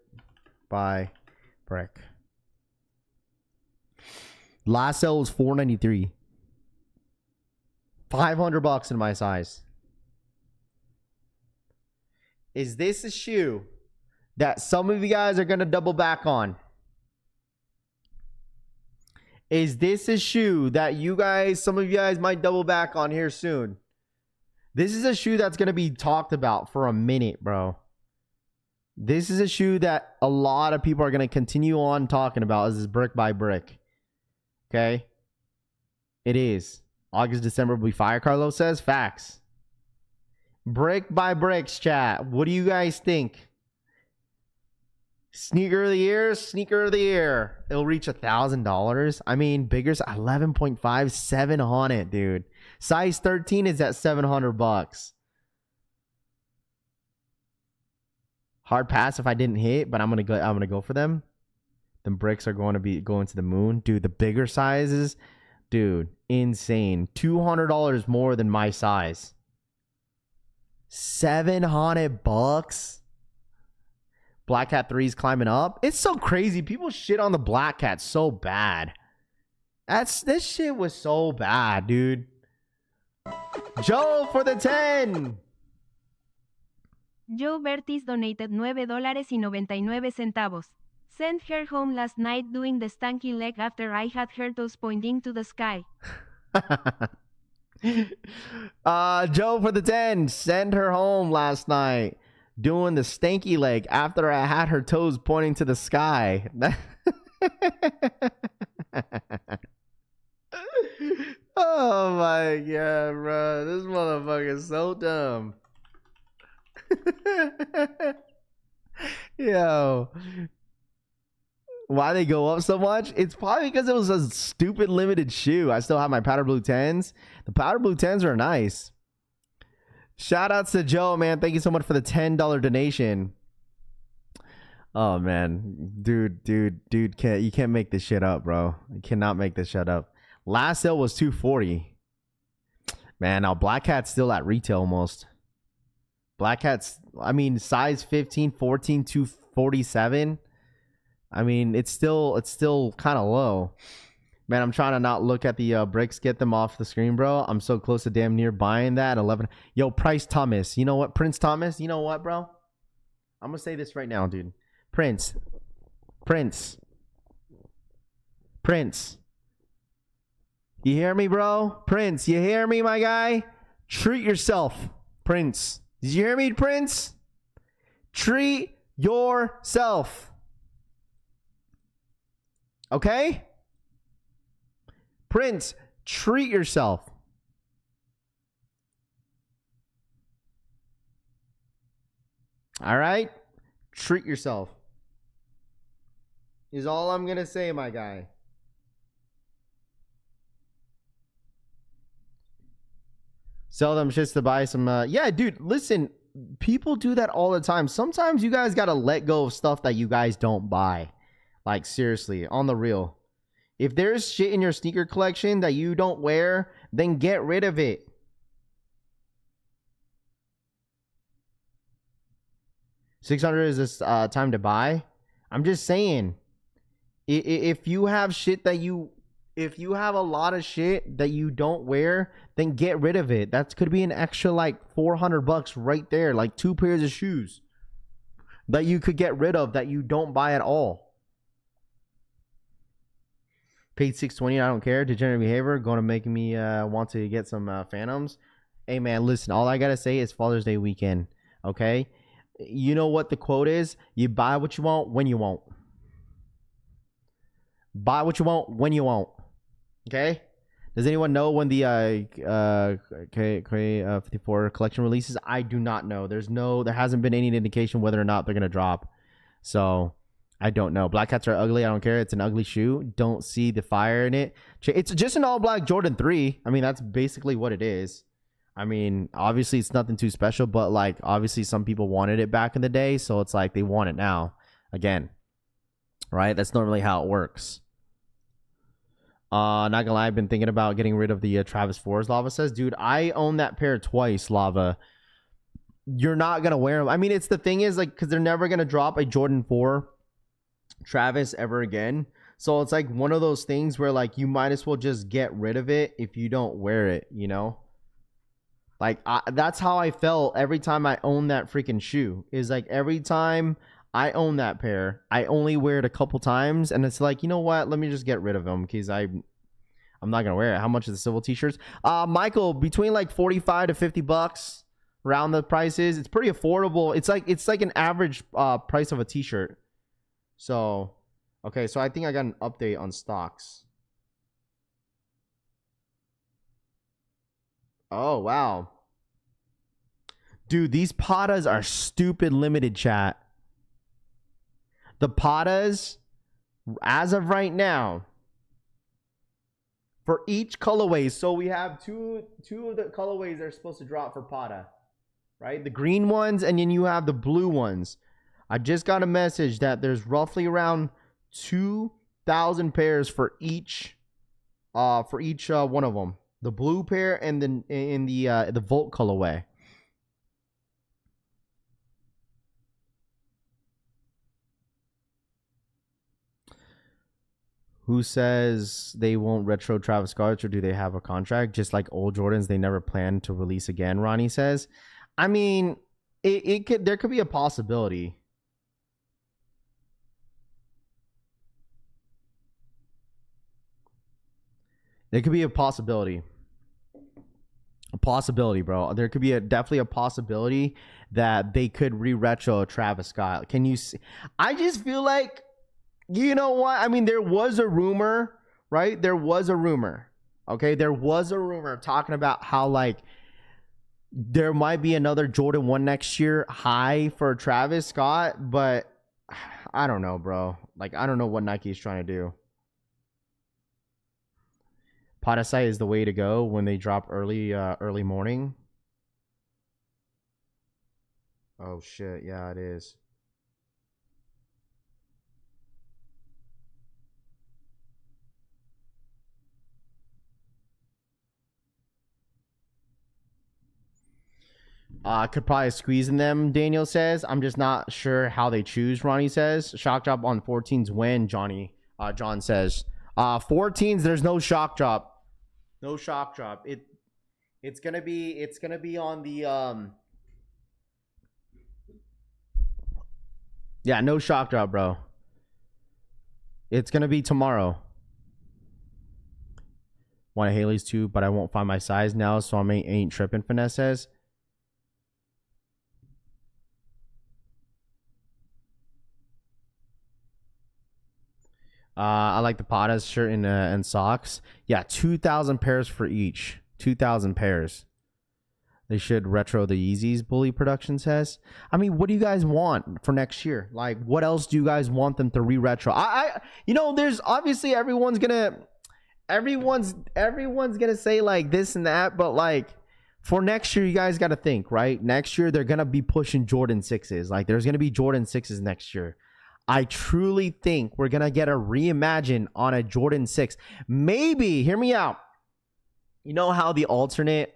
by brick. Last sale was $493. $500 in my size. Is this a shoe that some of you guys are going to double back on? Is this a shoe that some of you guys might double back on here soon? This is a shoe that's going to be talked about for a minute, bro. This is a shoe that a lot of people are going to continue on talking about as this brick by brick. Okay? It is. August, December will be fire, Carlos says. Facts. Brick by bricks, chat. What do you guys think? Sneaker of the year, sneaker of the year. It'll reach $1,000. I mean, bigger, 11.5, 700, dude. Size 13 is at $700. Hard pass if I didn't hit, but I'm gonna go for them. The bricks are going to be going to the moon, dude. The bigger sizes, dude, insane. $200 more than my size. $700. Black Cat 3's climbing up. It's so crazy. People shit on the Black Cat so bad. This shit was so bad, dude. Joe for the 10. Joe Bertis donated $9.99. Sent her home last night doing the stanky leg after I had her toes pointing to the sky. Joe for the 10. Sent her home last night doing the stanky leg after I had her toes pointing to the sky. Oh my god, bro. This motherfucker is so dumb. Yo, why they go up so much? It's probably because it was a stupid limited shoe. I still have my powder blue 10s. The powder blue 10s are nice. Shout outs to Joe, man. Thank you so much for the $10 donation. Oh man, dude, you can't make this shit up, bro. You cannot make this shit up. Last sale was $240. Man, now Black Cat's still at retail almost. Black Cat's, I mean, size 15, 14, 247. I mean, it's still kind of low. Man, I'm trying to not look at the bricks. Get them off the screen, bro. I'm so close to damn near buying that. 11. Yo, Price Thomas. You know what? Prince Thomas. You know what, bro? I'm going to say this right now, dude. Prince. You hear me, bro? Prince, you hear me, my guy? Treat yourself, Prince. Did you hear me, Prince? Treat yourself. Okay? Prince, treat yourself. All right? Treat yourself. Is all I'm going to say, my guy. Sell them shits to buy some. Yeah, dude, listen. People do that all the time. Sometimes you guys got to let go of stuff that you guys don't buy. Like, seriously, on the real. If there's shit in your sneaker collection that you don't wear, then get rid of it. $600 is this time to buy. I'm just saying. If you have shit that if you have a lot of shit that you don't wear, then get rid of it. That could be an extra like $400 right there, like 2 pairs of shoes that you could get rid of that you don't buy at all. Paid $620, I don't care. Degenerate behavior going to make me want to get some Phantoms. Hey man, listen, all I gotta say is Father's Day weekend. Okay, you know what the quote is? You buy what you want when you want. Buy what you want when you want. Okay? Does anyone know when the K54 collection releases? I do not know. There hasn't been any indication whether or not they're gonna drop. So I don't know. Black cats are ugly. I don't care. It's an ugly shoe. Don't see the fire in it. It's just an all black Jordan 3. I mean, that's basically what it is. I mean, obviously it's nothing too special, but like obviously some people wanted it back in the day, so it's like they want it now again. Right? That's normally how it works. Not gonna lie, I've been thinking about getting rid of the Travis 4s. Lava says, dude, I own that pair twice. Lava, you're not gonna wear them. I mean, it's the thing is like because they're never gonna drop a Jordan 4 Travis ever again. So it's like one of those things where like you might as well just get rid of it if you don't wear it. You know, like that's how I felt every time I owned that freaking shoe. Is like every time I own that pair, I only wear it a couple times, and it's like, you know what? Let me just get rid of them because I'm not gonna wear it. How much is the civil t-shirts? Michael, between like $45 to $50, around the prices. It's pretty affordable. It's like an average price of a t-shirt. So, okay, so I think I got an update on stocks. Oh wow, dude, these Patas are stupid limited, chat. The Patas, as of right now, for each colorway, so we have two of the colorways that are supposed to drop for Pata, right? The green ones, and then you have the blue ones. I just got a message that there's roughly around 2,000 pairs for each one of them. The blue pair and then in the Volt colorway. Who says they won't retro Travis Scott's, or do they have a contract? Just like old Jordans, they never plan to release again, Ronnie says. I mean, there could be a possibility. There could be a possibility. A possibility, bro. There could be definitely a possibility that they could re-retro Travis Scott. Can you see? I just feel like, you know what? I mean, there was a rumor, right? There was a rumor. Okay, there was a rumor talking about how like there might be another Jordan 1 next year high for Travis Scott, but I don't know, bro. Like, I don't know what Nike is trying to do. Podasite is the way to go when they drop early morning. Oh shit, yeah, it is. Could probably squeeze in them, Daniel says. I'm just not sure how they choose, Ronnie says. Shock drop on 14s when, Johnny. John says. 14s, there's no shock drop. No shock drop. It's gonna be on the yeah, no shock drop, bro. It's gonna be tomorrow. Want a Haley's too, but I won't find my size now, so I ain't tripping, Finesse says. I like the Patas shirt and socks. Yeah, 2,000 pairs for each. 2,000 pairs. They should retro the Yeezys, Bully Production says. I mean, what do you guys want for next year? Like, what else do you guys want them to re-retro? You know, there's obviously everyone's gonna say like this and that, but like for next year, you guys got to think, right? Next year, they're gonna be pushing Jordan 6s. Like, there's gonna be Jordan 6s next year. I truly think we're going to get a reimagine on a Jordan 6. Maybe, hear me out. You know how the alternate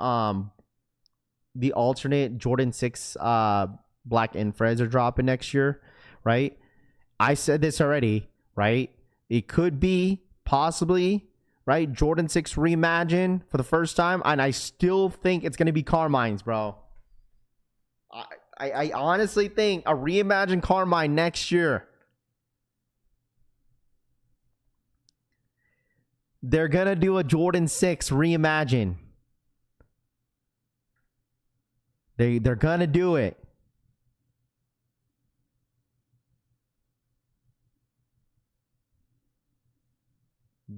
Jordan 6 black infrareds are dropping next year, right? I said this already, right? It could be possibly, right? Jordan 6 reimagine for the first time, and I still think it's going to be Carmines, bro. I honestly think a reimagined Carmine next year. They're going to do a Jordan 6 reimagine. They're going to do it.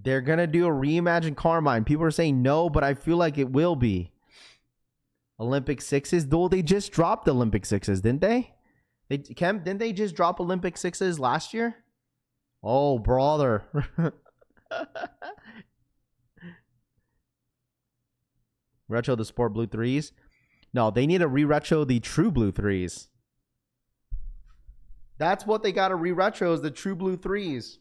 They're going to do a reimagined Carmine. People are saying no, but I feel like it will be. Olympic sixes, though they just dropped Olympic sixes, didn't they? Didn't they just drop Olympic sixes last year? Oh, brother. Retro the Sport Blue 3s. No, they need to re-retro the True Blue 3s. That's what they got to re-retro is the True Blue 3s.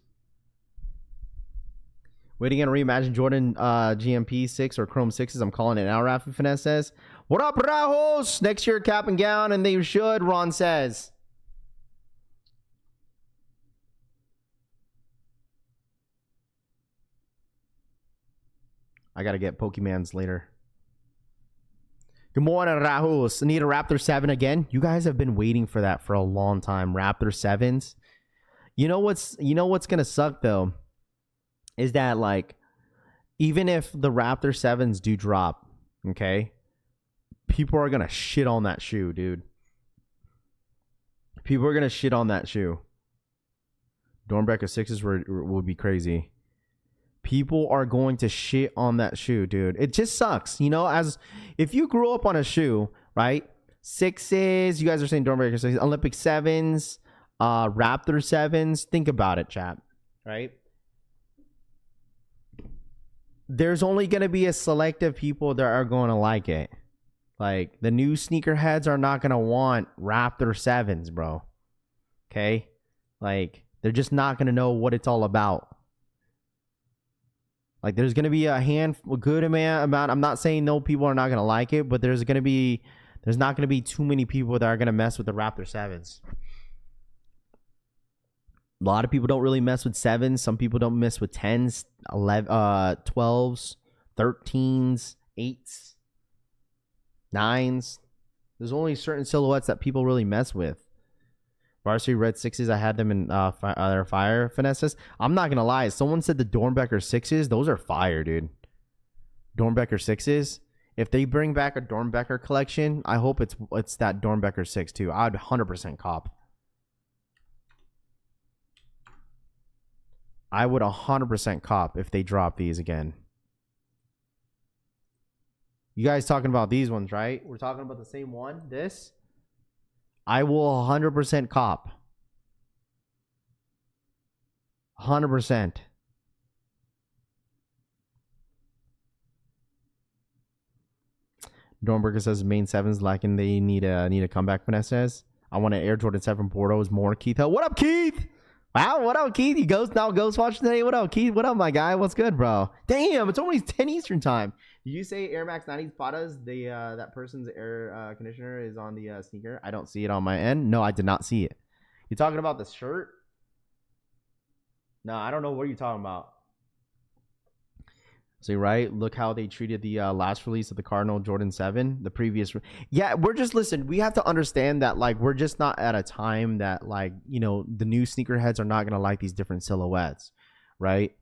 Waiting on reimagine Jordan GMP 6 or Chrome 6s. I'm calling it now, Rafi Finesse says. What up, Rajos? Next year, cap and gown, and they should, Ron says. I got to get Pokemans later. Good morning, Rajos. Need a Raptor 7 again? You guys have been waiting for that for a long time. Raptor 7s. You know what's going to suck, though? Is that, like, even if the Raptor 7s do drop, okay, people are going to shit on that shoe, dude. People are going to shit on that shoe. Dornbecker 6s would be crazy. People are going to shit on that shoe, dude. It just sucks. You know, as if you grew up on a shoe, right? 6s, you guys are saying Dornbecker 6s, Olympic 7s, Raptor 7s. Think about it, chat, right? There's only going to be a select of people that are going to like it. Like, the new sneakerheads are not going to want Raptor 7s, bro. Okay? Like, they're just not going to know what it's all about. Like, there's going to be a good amount. I'm not saying no people are not going to like it, but there's not going to be too many people that are going to mess with the Raptor 7s. A lot of people don't really mess with 7s. Some people don't mess with 10s, 12s, 13s, 8s, 9s. There's only certain silhouettes that people really mess with. Varsity Red 6s, I had them in their fire finesses. I'm not going to lie. Someone said the Dornbecker 6s. Those are fire, dude. Dornbecker 6s. If they bring back a Dornbecker collection, I hope it's that Dornbecker 6 too. I'd 100% cop. I would 100% cop if they drop these again. You guys talking about these ones, right? We're talking about the same one, this. I will 100% cop. 100%. Dornberger says main 7s lacking. They need a comeback. Finesse says, I want an Air Jordan 7 Bordeaux. More Keith. What up, Keith? Wow, what up, Keith? You ghost watching today? What up, Keith? What up, my guy? What's good, bro? Damn, it's only 10 Eastern time. Did you say Air Max 90s Patas? That person's air conditioner is on the sneaker. I don't see it on my end. No, I did not see it. You talking about the shirt? No, I don't know what you're talking about. See, right? Look how they treated the last release of the Cardinal Jordan 7. The previous... Yeah, listen, we have to understand that, like, we're just not at a time that, like, you know, the new sneakerheads are not going to like these different silhouettes, right?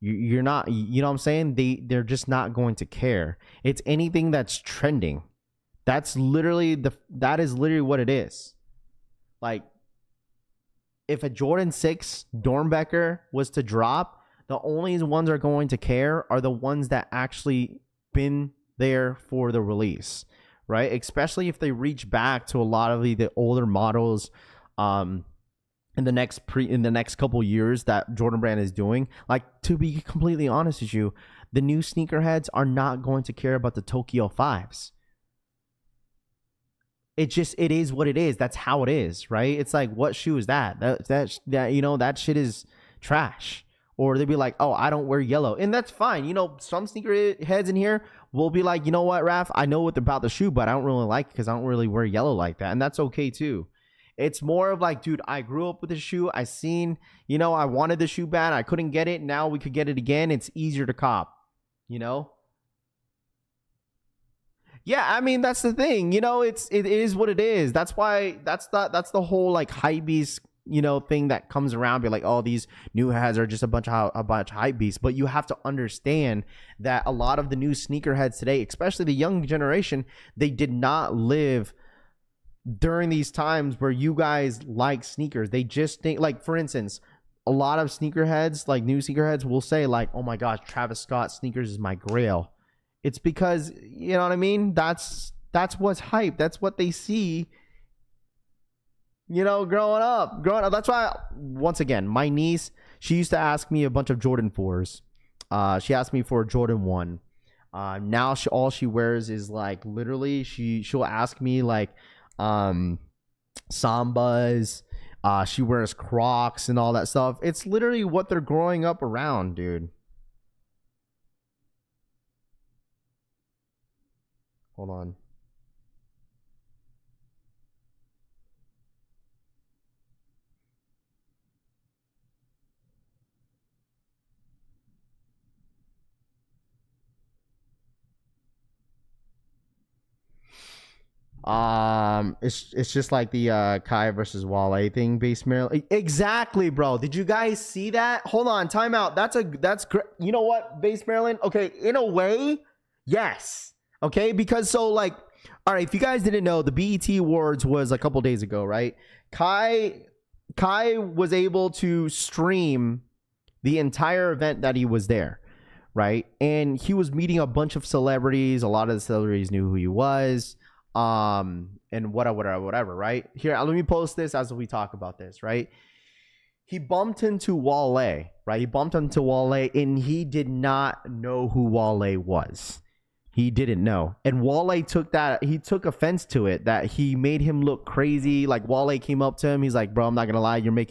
You're not... You know what I'm saying? They're just not going to care. It's anything that's trending. That is literally what it is. Like, if a Jordan 6 Dornbecker was to drop, the only ones that are going to care are the ones that actually been there for the release, right? Especially if they reach back to a lot of the older models in the next couple years that Jordan Brand is doing. Like, to be completely honest with you, the new sneakerheads are not going to care about the Tokyo 5s. It is what it is. That's how it is, right? It's like, what shoe is that? That you know, that shit is trash. Or they'd be like, oh, I don't wear yellow. And that's fine. You know, some sneaker heads in here will be like, you know what, Raph? I know about the shoe, but I don't really like it because I don't really wear yellow like that. And that's okay, too. It's more of like, dude, I grew up with the shoe. I wanted the shoe bad. I couldn't get it. Now we could get it again. It's easier to cop, you know? Yeah, I mean, that's the thing. You know, it is what it is. That's why that's the whole, like, hypebeast, you know, thing that comes around, be like, oh, these new heads are just a bunch of hype beasts. But you have to understand that a lot of the new sneakerheads today, especially the young generation, they did not live during these times where you guys like sneakers. They just think, like, for instance, a lot of sneakerheads, like new sneakerheads, will say like, "Oh my gosh, Travis Scott sneakers is my grail." It's because, you know what I mean? That's what's hype. That's what they see. You know, growing up. That's why, once again, my niece, she used to ask me a bunch of Jordan 4s. She asked me for a Jordan 1. Now all she wears is like literally she'll ask me like Sambas. She wears Crocs and all that stuff. It's literally what they're growing up around, dude. Hold on. It's just like the Kai versus Wale thing, Base Maryland. Exactly, bro. Did you guys see that? Hold on, time out. That's great. You know what, Base Maryland? Okay, in a way, yes. Okay, because so like, all right, if you guys didn't know, the BET Awards was a couple days ago, right? Kai was able to stream the entire event that he was there, right? And he was meeting a bunch of celebrities. A lot of the celebrities knew who he was. And whatever, right? Here, let me post this as we talk about this, right? He bumped into Wale, right? He bumped into Wale, and he did not know who Wale was. He didn't know. And Wale took offense to it, that he made him look crazy. Like, Wale came up to him. He's like, bro, I'm not going to lie. You made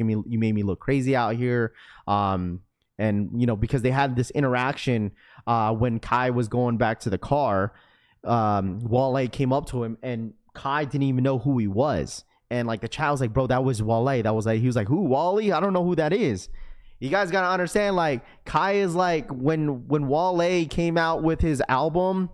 me look crazy out here. And, you know, because they had this interaction when Kai was going back to the car. Wale came up to him, and Kai didn't even know who he was. And like the child was like, bro, that was Wale. That was like, he was like, who? Wale? I don't know who that is. You guys gotta understand, like, Kai is like, when Wale came out with his album,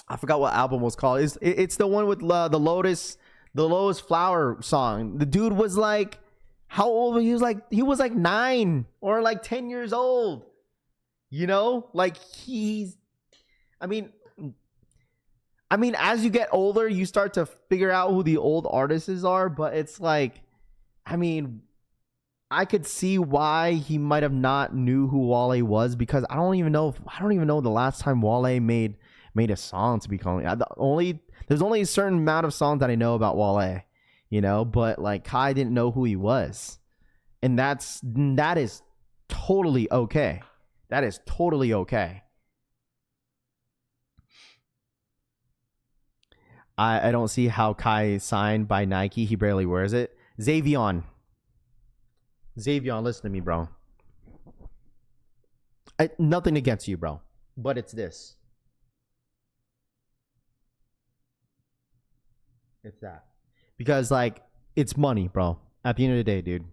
I forgot what album was called. It's the one with the Lotus Flower song. The dude was like, how old? He was like 9 or like 10 years old. You know, like I mean, as you get older, you start to figure out who the old artists are, but it's like, I mean, I could see why he might have not knew who Wale was, because I don't even know the last time Wale made a song, to be calling. There's only a certain amount of songs that I know about Wale, you know, but like Kai didn't know who he was. And that is totally okay. That is totally okay. I don't see how Kai is signed by Nike. He barely wears it. Xavion, listen to me, bro. Nothing against you, bro, but it's this. It's that. Because, like, it's money, bro. At the end of the day, dude.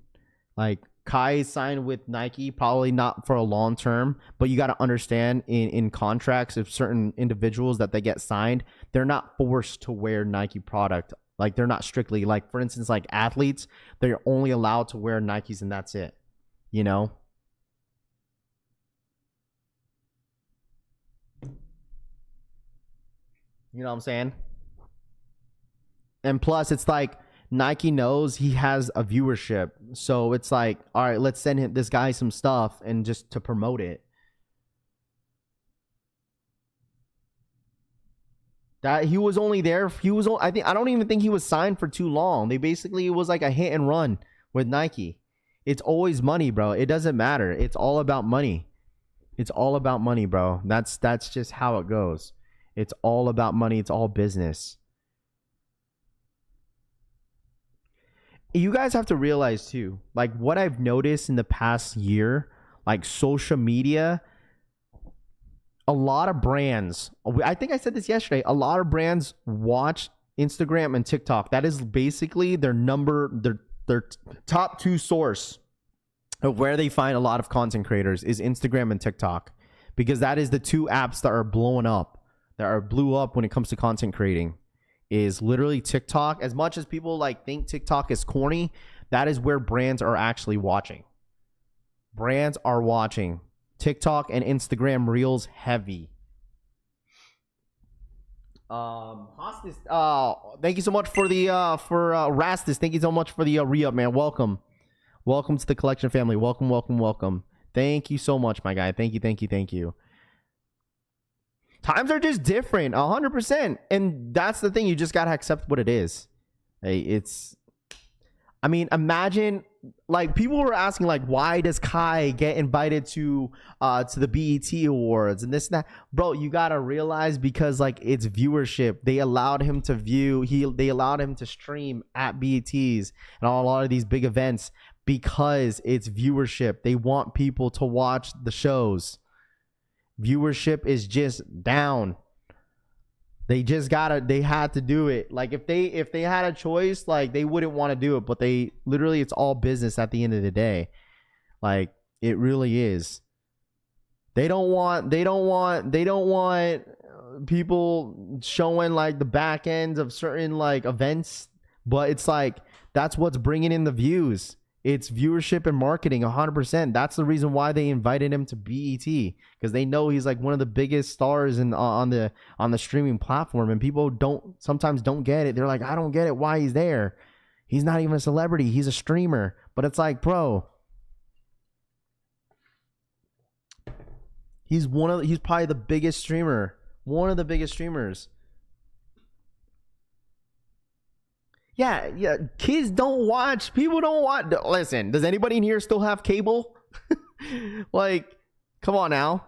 Like, Kai signed with Nike, probably not for a long term, but you got to understand in contracts of certain individuals that they get signed, they're not forced to wear Nike product. Like, they're not strictly, like, for instance, like athletes, they're only allowed to wear Nikes and that's it, you know? You know what I'm saying? And plus, it's like, Nike knows he has a viewership, so it's like, all right, let's send this guy some stuff and just to promote it. That he was only there. I don't even think he was signed for too long. It was like a hit and run with Nike. It's always money, bro. It doesn't matter. It's all about money. It's all about money, bro. That's just how it goes. It's all about money. It's all business. You guys have to realize too, like what I've noticed in the past year, like social media, a lot of brands, I think I said this yesterday, a lot of brands watch Instagram and TikTok. That is basically their top 2 source of where they find a lot of content creators is Instagram and TikTok, because that is the 2 apps that are blowing up, blew up when it comes to content creating. Is literally TikTok. As much as people like think TikTok is corny, that is where brands are actually watching. Brands are watching TikTok and Instagram Reels heavy. Hostis, thank you so much for the Rastus. Thank you so much for the re-up, man. Welcome Welcome to the collection family. Welcome, welcome, welcome. Thank you so much, my guy. Thank you, thank you, thank you. Times are just different, 100%. And that's the thing. You just got to accept what it is. Hey, I mean, imagine, like, people were asking, like, why does Kai get invited to the BET Awards and this and that? Bro, you got to realize, because, like, it's viewership. They allowed him to they allowed him to stream at BETs and a lot of these big events because it's viewership. They want people to watch the shows. Viewership is just down. They had to do it. Like, if they had a choice, like, they wouldn't want to do it, but they literally, it's all business at the end of the day. Like, it really is. They don't want people showing, like, the back ends of certain, like, events, but it's like, that's what's bringing in the views. It's viewership and marketing, 100%. That's the reason why they invited him to BET, because they know he's like one of the biggest stars on the streaming platform, and people sometimes don't get it. They're like, I don't get it why he's there. He's not even a celebrity. He's a streamer. But it's like, bro, he's probably the biggest streamer, one of the biggest streamers. Yeah, kids don't watch. People don't watch. Listen, does anybody in here still have cable? Like, come on now.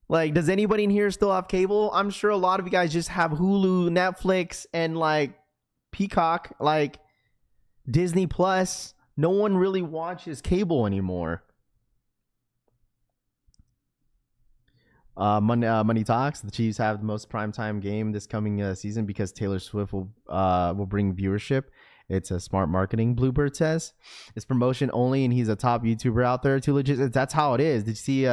Like, does anybody in here still have cable? I'm sure a lot of you guys just have Hulu, Netflix, and, like, Peacock, like, Disney Plus. No one really watches cable anymore. Money talks. The Chiefs have the most primetime game this coming season because Taylor Swift will bring viewership. It's a smart marketing, Bluebird says. It's promotion only, and he's a top YouTuber out there. Too legit. That's how it is. Did you see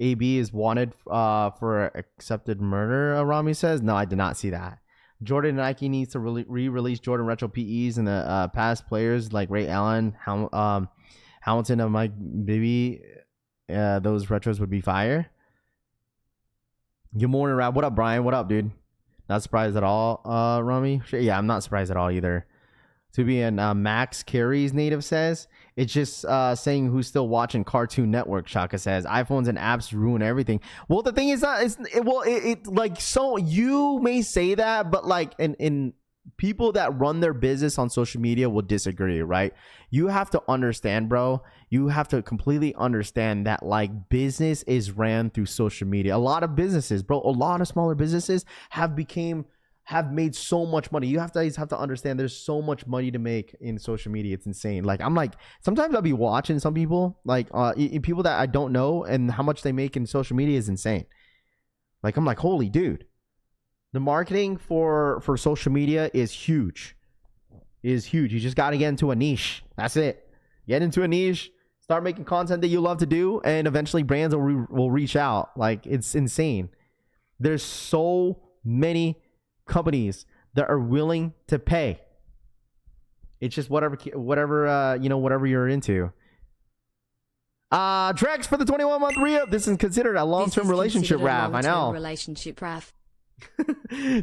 AB is wanted for accepted murder? Rami says. No, I did not see that. Jordan and Nike needs to re-release Jordan retro PEs and the past players like Ray Allen, Hamilton, and Mike Bibby. Those retros would be fire. Good morning, Rap. What up, Brian? What up, dude? Not surprised at all, Rami. Yeah, I'm not surprised at all either. To be in Max Carey's native says, it's just saying who's still watching Cartoon Network. Shaka says iPhones and apps ruin everything. Well, the thing is that it like, so you may say that, but like in people that run their business on social media will disagree, right? You have to understand, bro. You have to completely understand that, like, business is ran through social media. A lot of businesses, bro, a lot of smaller businesses have made so much money. You have to understand there's so much money to make in social media. It's insane. Like, I'm like, sometimes I'll be watching some people, like people that I don't know, and how much they make in social media is insane. Like, I'm like, holy dude. The marketing for social media is huge. You just got to get into a niche. That's it. Get into a niche, start making content that you love to do, and eventually brands will reach out. Like, it's insane. There's so many companies that are willing to pay. It's just whatever you're into. Drex for the 21-month re-up. This is considered a long-term relationship wrap. I know. Relationship wrap.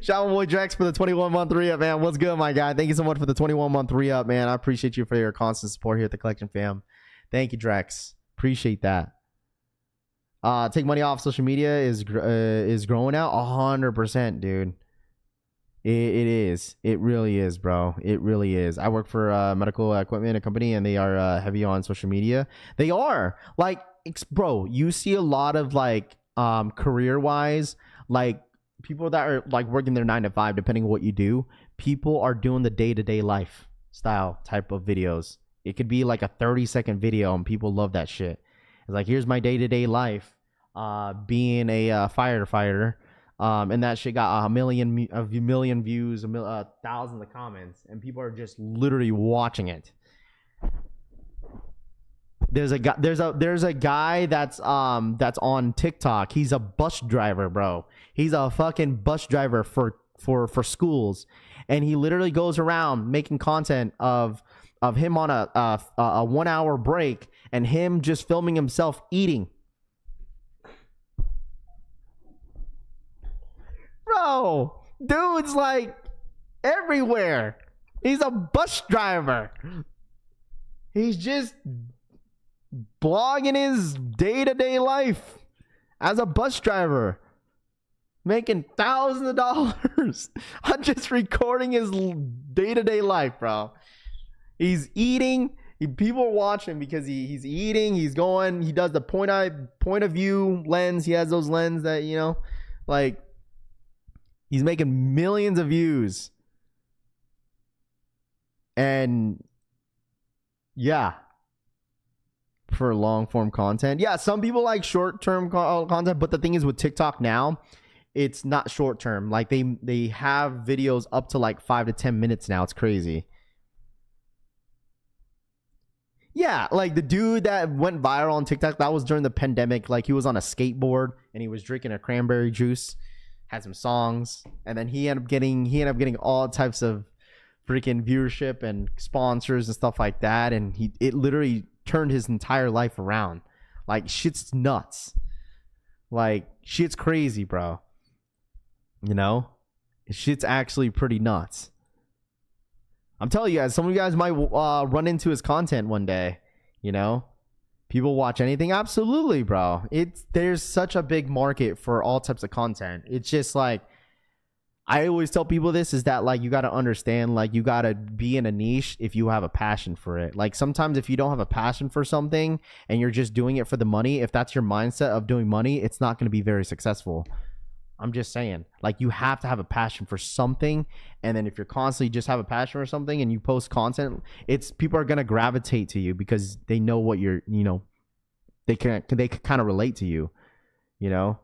Shout out boy Drex for the 21-month re-up, man. What's good, my guy? Thank you so much for the 21-month re-up, man. I appreciate you for your constant support here at the Collection Fam. Thank you, Drex. Appreciate that. Take money off social media is growing out 100%, dude. It is. It really is, bro. It really is. I work for medical equipment, a company, and they are heavy on social media. They are. Like, bro, you see a lot of, like, career-wise, like, people that are, like, working their 9 to 5, depending on what you do, people are doing the day-to-day lifestyle type of videos. It could be like a 30-second video, and people love that shit. It's like, here's my day-to-day life being a firefighter. And that shit got a million views, thousands of comments, and people are just literally watching it. There's a guy that's on TikTok. He's a bus driver, bro. He's a fucking bus driver for schools, and he literally goes around making content of him on a 1 hour break and him just filming himself eating. Bro, dude's like everywhere. He's a bus driver. He's just blogging his day-to-day life as a bus driver, making thousands of dollars on just recording his day-to-day life, bro. He's eating. People are watching because he's eating. He's going. He does the point of view lens. He has those lenses that, you know, like, he's making millions of views. And yeah, for long form content. Yeah, some people like short term content, but the thing is with TikTok now, it's not short term. Like they have videos up to like 5 to 10 minutes now. It's crazy. Yeah, like the dude that went viral on TikTok, that was during the pandemic. Like he was on a skateboard and he was drinking a cranberry juice, had some songs, and then he ended up getting all types of freaking viewership and sponsors and stuff like that. And it literally turned his entire life around. Like, shit's nuts. Like, shit's crazy, bro. You know? Shit's actually pretty nuts. I'm telling you guys, some of you guys might run into his content one day. You know? People watch anything? Absolutely, bro. There's such a big market for all types of content. It's just like, I always tell people this is that, like, you got to understand, like, you got to be in a niche if you have a passion for it. Like, sometimes if you don't have a passion for something and you're just doing it for the money, if that's your mindset of doing money, it's not going to be very successful. I'm just saying, like, you have to have a passion for something. And then if you're constantly just have a passion for something and you post content, people are going to gravitate to you because they know what you're, you know, they can kind of relate to you, you know?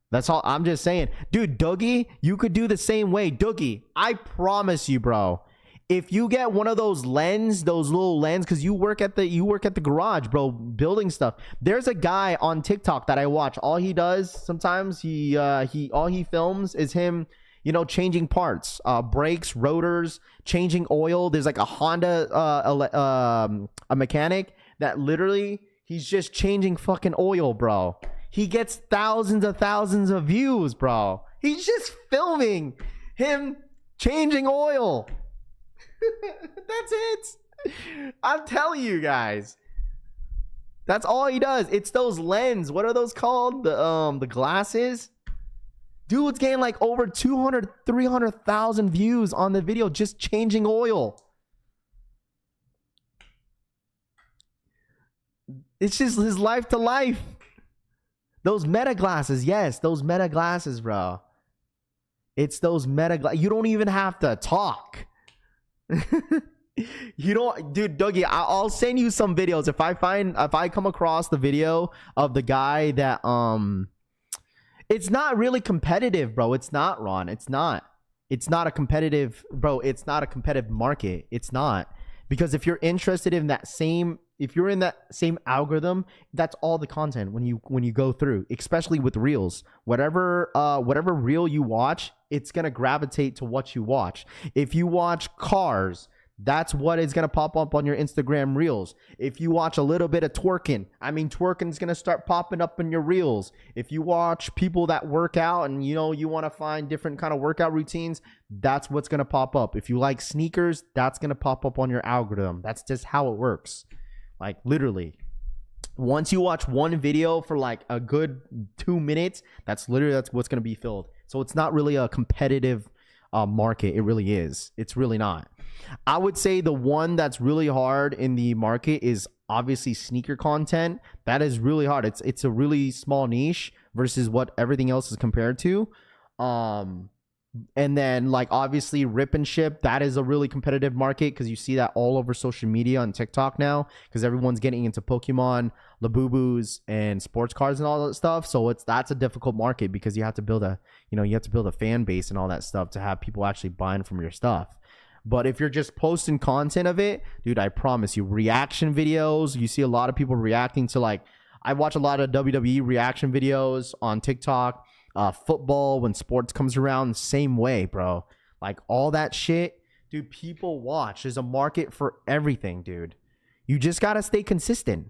That's all. I'm just saying, dude, Dougie, you could do the same way. Dougie, I promise you, bro. If you get one of those little lens, because you work at the garage, bro, building stuff. There's a guy on TikTok that I watch. All he does sometimes all he films is him, you know, changing parts, brakes, rotors, changing oil. There's like a Honda, a mechanic that literally he's just changing fucking oil, bro. He gets thousands of views, bro. He's just filming him changing oil. That's it. I'm telling you guys. That's all he does. It's those lens. What are those called? The glasses. Dude's getting like over 200, 300,000 views on the video just changing oil. It's just his life to life. Those meta glasses, yes, those meta glasses, bro. It's those meta glasses. You don't even have to talk. You don't, dude, Dougie, I'll send you some videos if I come across the video of the guy that it's not really competitive, bro. It's not, Ron. It's not a competitive, bro. It's not a competitive market. It's not. Because if you're interested in that same, if you're in that same algorithm, that's all the content when you go through, especially with reels. Whatever reel you watch, it's gonna gravitate to what you watch. If you watch cars, that's what is gonna pop up on your Instagram reels. If you watch a little bit of twerking is gonna start popping up in your reels. If you watch people that work out and you know you want to find different kind of workout routines, that's what's gonna pop up. If you like sneakers, that's gonna pop up on your algorithm. That's just how it works. Like, literally, once you watch one video for like a good 2 minutes, that's what's going to be filled. So it's not really a competitive market. It really is. It's really not. I would say the one that's really hard in the market is obviously sneaker content. That is really hard. It's a really small niche versus what everything else is compared to. And then, like, obviously rip and ship, that is a really competitive market because you see that all over social media and TikTok now because everyone's getting into Pokemon, Labubus, and sports cars and all that stuff. So that's a difficult market because you have to build a fan base and all that stuff to have people actually buying from your stuff. But if you're just posting content of it, dude, I promise you, reaction videos, you see a lot of people reacting to, like, I watch a lot of WWE reaction videos on TikTok. Football, when sports comes around, same way, bro. Like, all that shit, dude, people watch. There's a market for everything, dude. You just gotta stay consistent.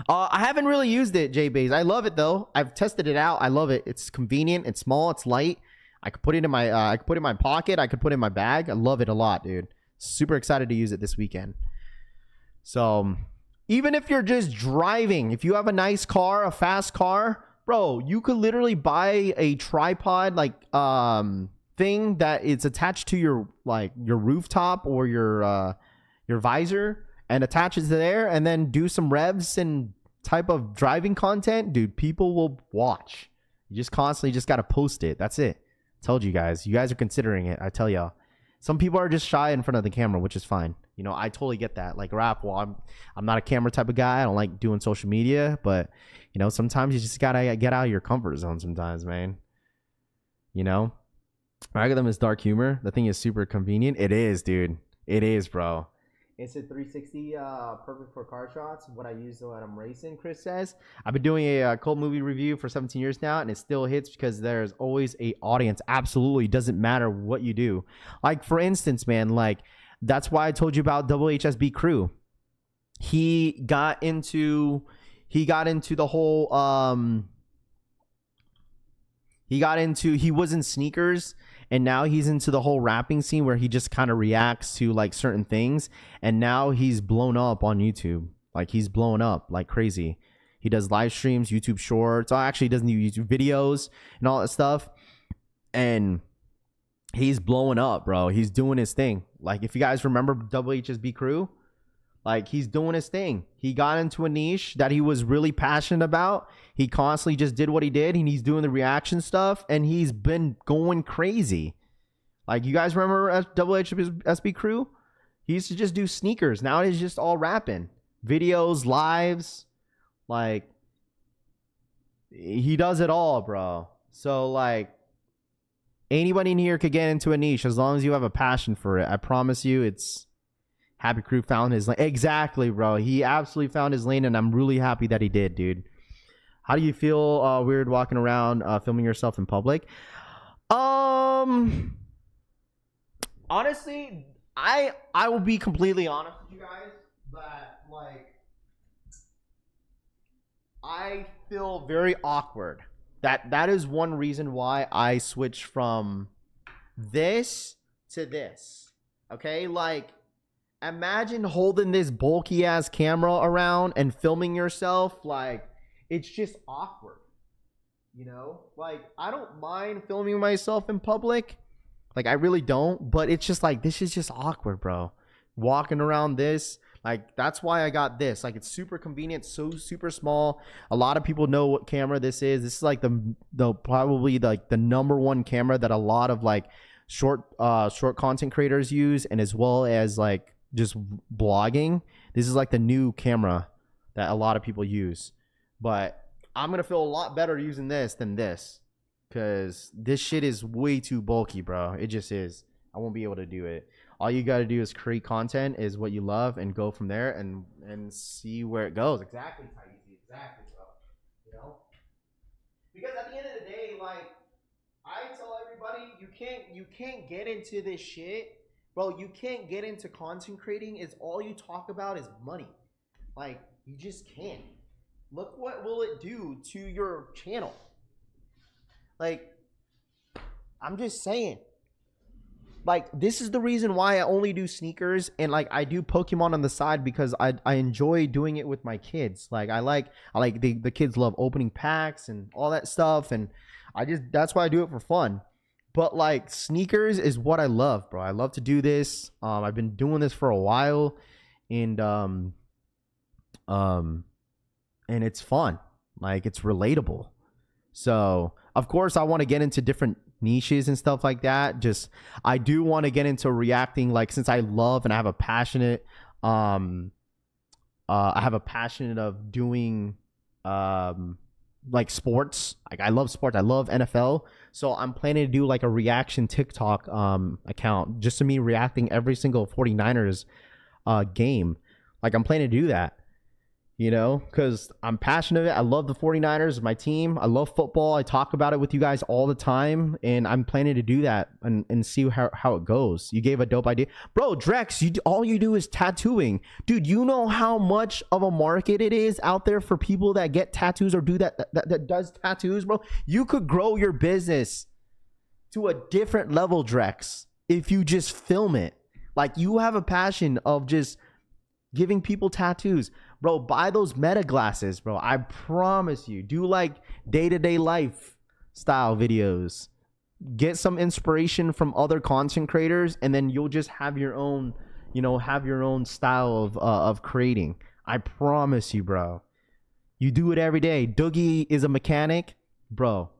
I haven't really used it, J-Base. I love it though. I've tested it out. I love it. It's convenient. It's small. It's light. I could put it in my pocket. I could put it in my bag. I love it a lot, dude. Super excited to use it this weekend. So even if you're just driving, if you have a nice car, a fast car, bro, you could literally buy a tripod like thing that it's attached to your rooftop or your visor and attaches to there, and then do some revs and type of driving content. Dude, people will watch. You just constantly just got to post it. That's it. Told you guys. You guys are considering it. I tell y'all. Some people are just shy in front of the camera, which is fine. You know, I totally get that. Like rap, well, I'm not a camera type of guy. I don't like doing social media, but you know, sometimes you just gotta get out of your comfort zone sometimes, man. You know? Algorithm is dark humor. The thing is super convenient. It is, dude. It is, bro. It's a 360, perfect for car shots. What I use when I'm racing, Chris says. I've been doing a cult movie review for 17 years now, and it still hits because there's always a audience. Absolutely, doesn't matter what you do. Like for instance, man, like that's why I told you about HSB Crew. He got into the whole he was in sneakers. And now he's into the whole rapping scene where he just kind of reacts to like certain things. And now he's blown up on YouTube. Like he's blown up like crazy. He does live streams, YouTube shorts. Oh, actually, he doesn't do YouTube videos and all that stuff. And he's blowing up, bro. He's doing his thing. Like if you guys remember HSB Crew, like he's doing his thing. He got into a niche that he was really passionate about. He constantly just did what he did, and he's doing the reaction stuff, and he's been going crazy. Like you guys remember HSB Crew? He used to just do sneakers. Now he's just all rapping, videos, lives. Like he does it all, bro. So like anybody in here could get into a niche as long as you have a passion for it. I promise you, it's. Happy Crew found his lane. Exactly, bro. He absolutely found his lane, and I'm really happy that he did, dude. How do you feel weird walking around filming yourself in public? Honestly, I will be completely honest with you guys that like I feel very awkward. That is one reason why I switched from this to this. Okay, like imagine holding this bulky ass camera around and filming yourself. Like it's just awkward, you know? Like I don't mind filming myself in public, like I really don't, but it's just like this is just awkward, bro. Walking around this, like that's why I got this. Like it's super convenient, so super small. A lot of people know what camera this is. This is like the probably like the number one camera that a lot of like short content creators use, and as well as like just blogging. This is like the new camera that a lot of people use. But I'm gonna feel a lot better using this than this, because this shit is way too bulky, bro. It just is. I won't be able to do it. All you gotta do is create content, is what you love, and go from there and see where it goes. Exactly, Taeezy. Exactly, bro. You know? Because at the end of the day, like I tell everybody, you can't get into this shit. Bro, you can't get into content creating is all you talk about is money. Like, you just can't. Look what will it do to your channel. Like, I'm just saying. Like, this is the reason why I only do sneakers, and like I do Pokemon on the side, because I enjoy doing it with my kids. Like I like the kids love opening packs and all that stuff, and that's why I do it for fun. But like sneakers is what I love, bro. I love to do this. I've been doing this for a while, and it's fun. Like it's relatable. So of course I want to get into different niches and stuff like that. Just I do want to get into reacting, like since I love and I have a passionate of doing like sports. Like I love sports. I love NFL. So I'm planning to do like a reaction TikTok account, just to me reacting every single 49ers game. Like I'm planning to do that, you know, because I'm passionate. I love the 49ers, my team. I love football. I talk about it with you guys all the time, and I'm planning to do that and see how it goes. You gave a dope idea. Bro, Drex, all you do is tattooing. Dude, you know how much of a market it is out there for people that get tattoos or do that does tattoos, bro? You could grow your business to a different level, Drex, if you just film it. Like you have a passion of just giving people tattoos. Bro, buy those Meta glasses, bro. I promise you. Do like day-to-day life style videos. Get some inspiration from other content creators, and then you'll just have your own, have your own style of creating. I promise you, bro. You do it every day. Doogie is a mechanic, bro.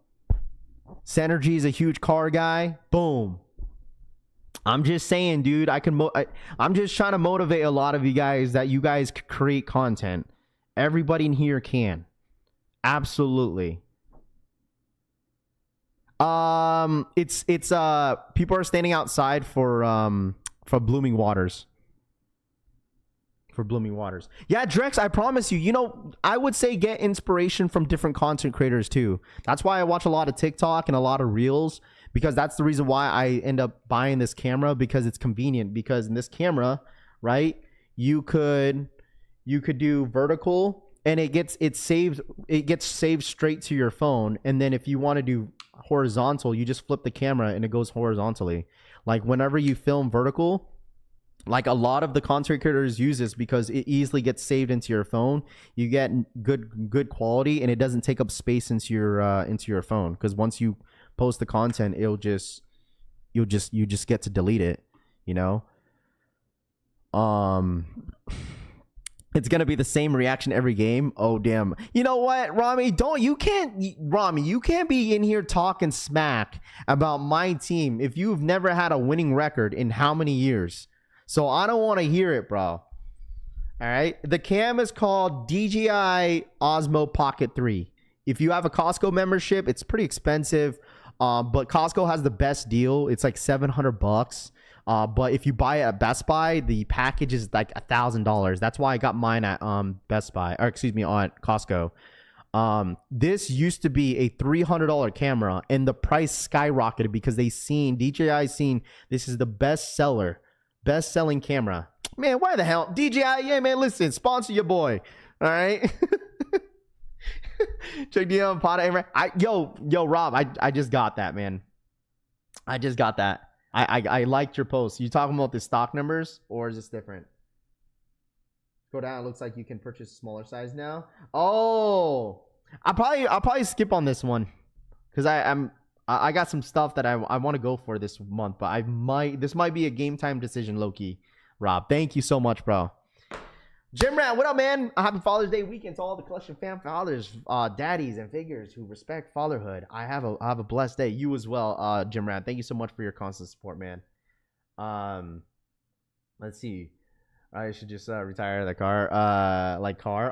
Synergy is a huge car guy. Boom. I'm just saying, dude. I'm just trying to motivate a lot of you guys that you guys could create content. Everybody in here can. Absolutely. It's people are standing outside for Blooming Waters. For Blooming Waters. Yeah, Drex, I promise you, I would say get inspiration from different content creators too. That's why I watch a lot of TikTok and a lot of Reels, because that's the reason why I end up buying this camera, because it's convenient. Because in this camera, right, you could do vertical, and it gets saved straight to your phone. And then if you want to do horizontal, you just flip the camera and it goes horizontally. Like whenever you film vertical, like a lot of the content creators use this because it easily gets saved into your phone. You get good quality, and it doesn't take up space into your phone. Because once you post the content, you just get to delete it. It's gonna be the same reaction every game. Oh damn! You know what, Rami? You can't be in here talking smack about my team if you've never had a winning record in how many years. So I don't want to hear it, bro. All right. The cam is called DJI Osmo Pocket 3. If you have a Costco membership, it's pretty expensive. But Costco has the best deal. It's like $700. But if you buy it at Best Buy, the package is like $1,000. That's why I got mine at Best Buy, or excuse me, on Costco. This used to be a $300 camera, and the price skyrocketed because DJI seen this is the best-selling camera. Man, why the hell? DJI, yeah, man, listen, sponsor your boy. All right? Check the pot. Yo, Rob, I just got that, man. I just got that. I liked your post. You talking about the stock numbers, or is this different? Go down. It looks like you can purchase smaller size now. Oh, I'll probably skip on this one because I got some stuff that I want to go for this month, but this might be a game time decision, low-key. Rob, thank you so much, bro. Jim Rat, what up, man? Happy Father's Day weekend to all the Collection fam fathers, daddies, and figures who respect fatherhood. I have a blessed day. You as well, Jim Rat. Thank you so much for your constant support, man. Let's see. I should just retire the car.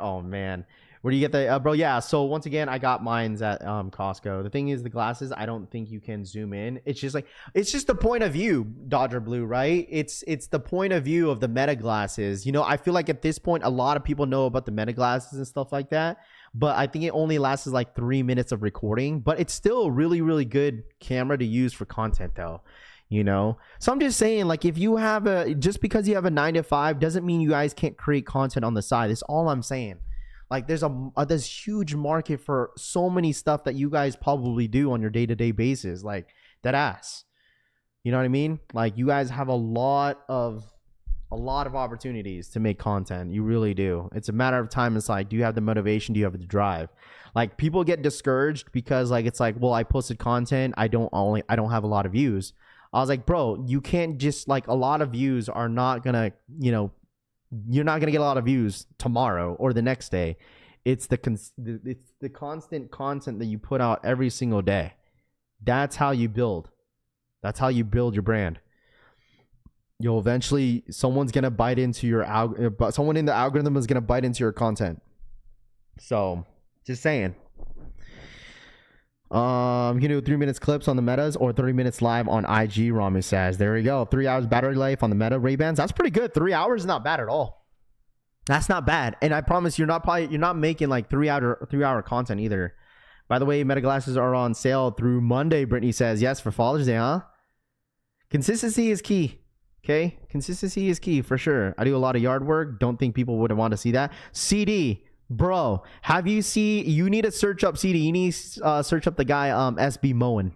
Oh man. Where do you get the bro? Yeah, so once again, I got mines at Costco. The thing is, the glasses, I don't think you can zoom in. It's just the point of view, Dodger Blue, right? It's the point of view of the Meta glasses. I feel like at this point, a lot of people know about the Meta glasses and stuff like that. But I think it only lasts like 3 minutes of recording. But it's still a really, really good camera to use for content, though. So I'm just saying, like, if you have just because you have a 9 to 5 doesn't mean you guys can't create content on the side. That's all I'm saying. Like, there's huge market for so many stuff that you guys probably do on your day-to-day basis, like that ass. You know what I mean? Like, you guys have a lot of opportunities to make content. You really do. It's a matter of time. It's like, do you have the motivation? Do you have the drive? Like, people get discouraged because it's like, well, I posted content. I don't have a lot of views. I was like, bro, you can't just, like, a lot of views are not gonna, you're not gonna get a lot of views tomorrow or the next day. It's the constant content that you put out every single day. That's how you build. That's how you build your brand. You'll eventually, someone's gonna bite into someone in the algorithm is gonna bite into your content. So, just saying. You can do 3 minutes clips on the Metas or 30 minutes live on IG, Rami says. There we go. 3 hours battery life on the Meta Ray-Bans. That's pretty good. 3 hours is not bad at all. That's not bad. And I promise you're not making like 3 hour content either. By the way, Meta glasses are on sale through Monday, Brittany says. Yes, for Father's Day, huh? Consistency is key. Okay? Consistency is key for sure. I do a lot of yard work. Don't think people would want to see that. CD. Bro, you need to search up CD. You need to search up the guy SB Moen.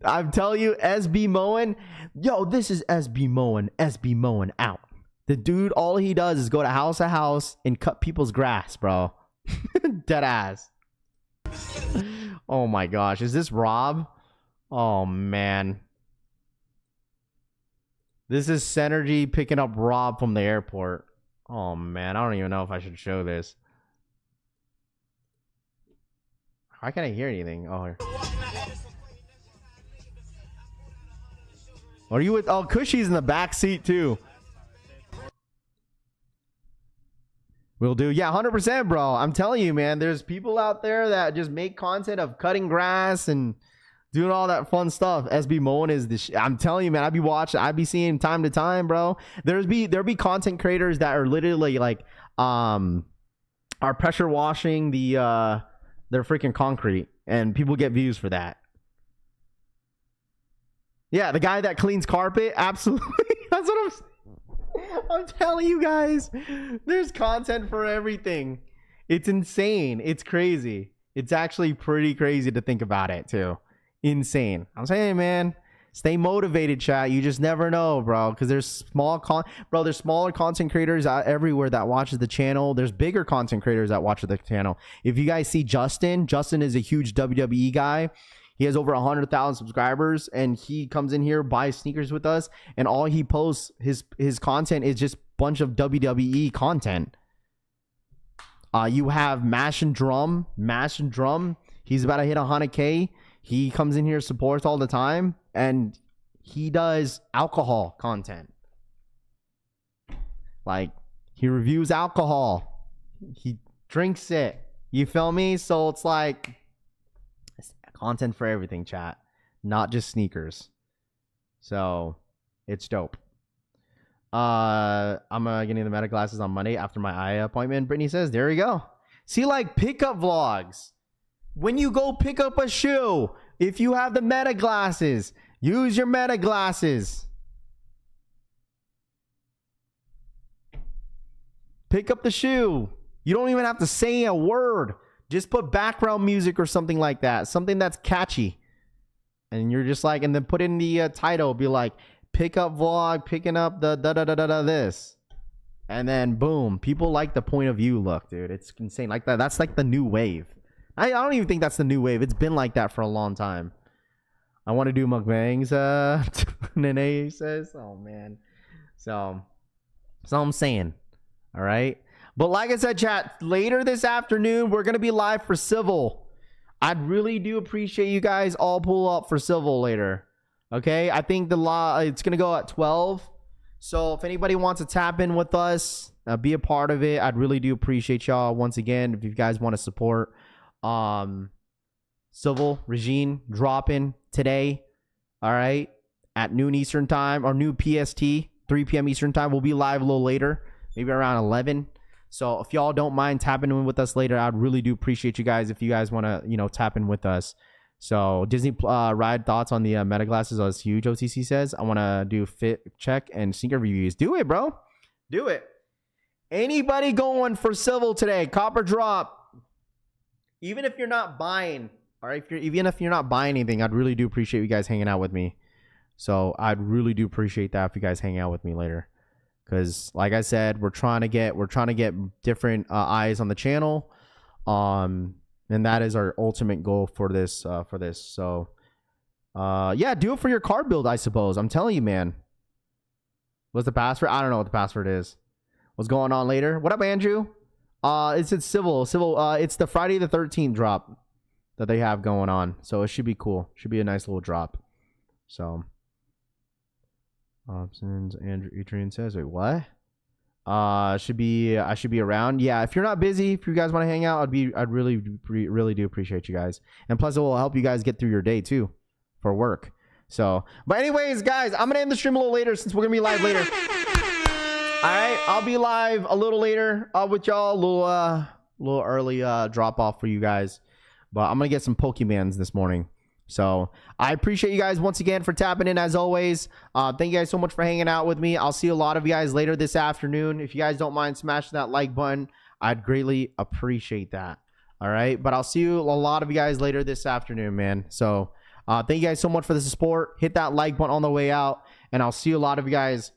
I'm telling you, SB Mowing. Yo, this is SB Mowing. SB Mowing out. The dude, all he does is go to house and cut people's grass, bro. Dead ass. Oh my gosh. Is this Rob? Oh man. This is Synergy picking up Rob from the airport. Oh man, I don't even know if I should show this. Why can't I hear anything? Oh, here. Are you with? Oh, Cushy's in the back seat too. Will do. Yeah, 100%, bro. I'm telling you, man. There's people out there that just make content of cutting grass and doing all that fun stuff. SB Mowing is the I'm telling you, man. I'd be watching. I'd be seeing time to time, bro. There'll be content creators that are literally like are pressure washing their freaking concrete, and people get views for that. Yeah, the guy that cleans carpet, absolutely. That's what I'm saying. I'm telling you guys, there's content for everything. It's insane. It's crazy. It's actually pretty crazy to think about it too. Insane. I'm saying, man, stay motivated, chat. You just never know, bro, because there's there's smaller content creators everywhere that watches the channel. There's bigger content creators that watch the channel. If you guys see Justin is a huge WWE guy. He has over 100,000 subscribers, and he comes in here, buys sneakers with us, and all he posts, his content is just a bunch of WWE content. You have Mash and Drum. He's about to hit 100K. He comes in here, supports all the time, and he does alcohol content. Like, he reviews alcohol. He drinks it. You feel me? So it's like content for everything, chat, not just sneakers. So it's dope. I'm getting the meta glasses on Monday after my eye appointment. Brittany says, there you go. See, like pickup vlogs. When you go pick up a shoe, if you have the meta glasses, use your meta glasses. Pick up the shoe. You don't even have to say a word. Just put background music or something like that. Something that's catchy. And you're just like, and then put in the title. Be like, pickup vlog, picking up the this. And then boom. People like the point of view look, dude. It's insane. Like that. That's like the new wave. I don't even think that's the new wave. It's been like that for a long time. I want to do mukbangs. Nene says. Oh, man. So I'm saying. All right. But like I said, chat, later this afternoon, we're going to be live for Civil. I'd really do appreciate you guys all pull up for Civil later. Okay? I think it's going to go at 12. So if anybody wants to tap in with us, be a part of it, I'd really do appreciate y'all. Once again, if you guys want to support Civil Regime dropping today, all right, at noon Eastern time or noon PST, 3 p.m. Eastern time. We'll be live a little later, maybe around 11. So if y'all don't mind tapping in with us later, I'd really do appreciate you guys if you guys want to, tap in with us. So Disney ride thoughts on the meta glasses is huge, OTC says. I want to do fit check and sneaker reviews. Do it, bro. Do it. Anybody going for Civil today? Copper drop. Even if you're not buying, all right, even if you're not buying anything, I'd really do appreciate you guys hanging out with me. So I'd really do appreciate that if you guys hang out with me later. Because like I said, we're trying to get different eyes on the channel, and that is our ultimate goal for this. So, yeah, do it for your card build, I suppose. I'm telling you, man. What's the password? I don't know what the password is. What's going on later? What up, Andrew? It's Civil. It's the Friday the 13th drop that they have going on, so it should be cool. Should be a nice little drop. So. Options. Andrew Adrian says, wait, what? I should be around. Yeah, if you're not busy, if you guys want to hang out, I'd really do appreciate you guys. And plus it will help you guys get through your day too for work. So, but anyways, guys, I'm gonna end the stream a little later since we're gonna be live later. All right, I'll be live a little later with y'all, a little early drop off for you guys. But I'm gonna get some Pokemans this morning. So I appreciate you guys once again for tapping in as always. Thank you guys so much for hanging out with me. I'll see a lot of you guys later this afternoon. If you guys don't mind smashing that like button, I'd greatly appreciate that. All right. But I'll see you a lot of you guys later this afternoon, man. So Thank you guys so much for the support. Hit that like button on the way out, and I'll see a lot of you guys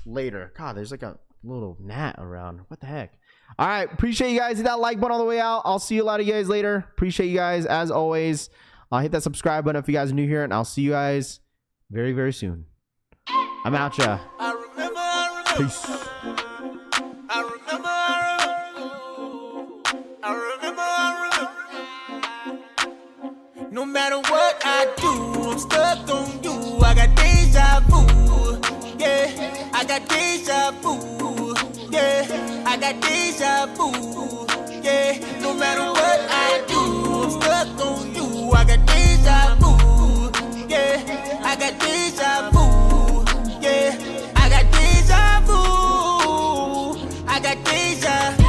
later. God, there's like a little gnat around. What the heck? All right, appreciate you guys. Hit that like button on the way out. I'll see a lot of you guys later. Appreciate you guys as always. Hit that subscribe button if you guys are new here, and I'll see you guys very, very soon. I'm out, ya. Peace. No matter what I do, I'm stuck on you. I got deja vu. Yeah, I got deja vu. Yeah, I got deja vu. Yeah, no matter what I do, I'm stuck on you. I got deja vu. Yeah, I got deja vu. Yeah, I got deja vu. I got deja vu.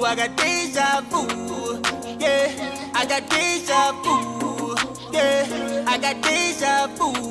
I got deja vu, yeah. I got deja vu, yeah. I got deja vu.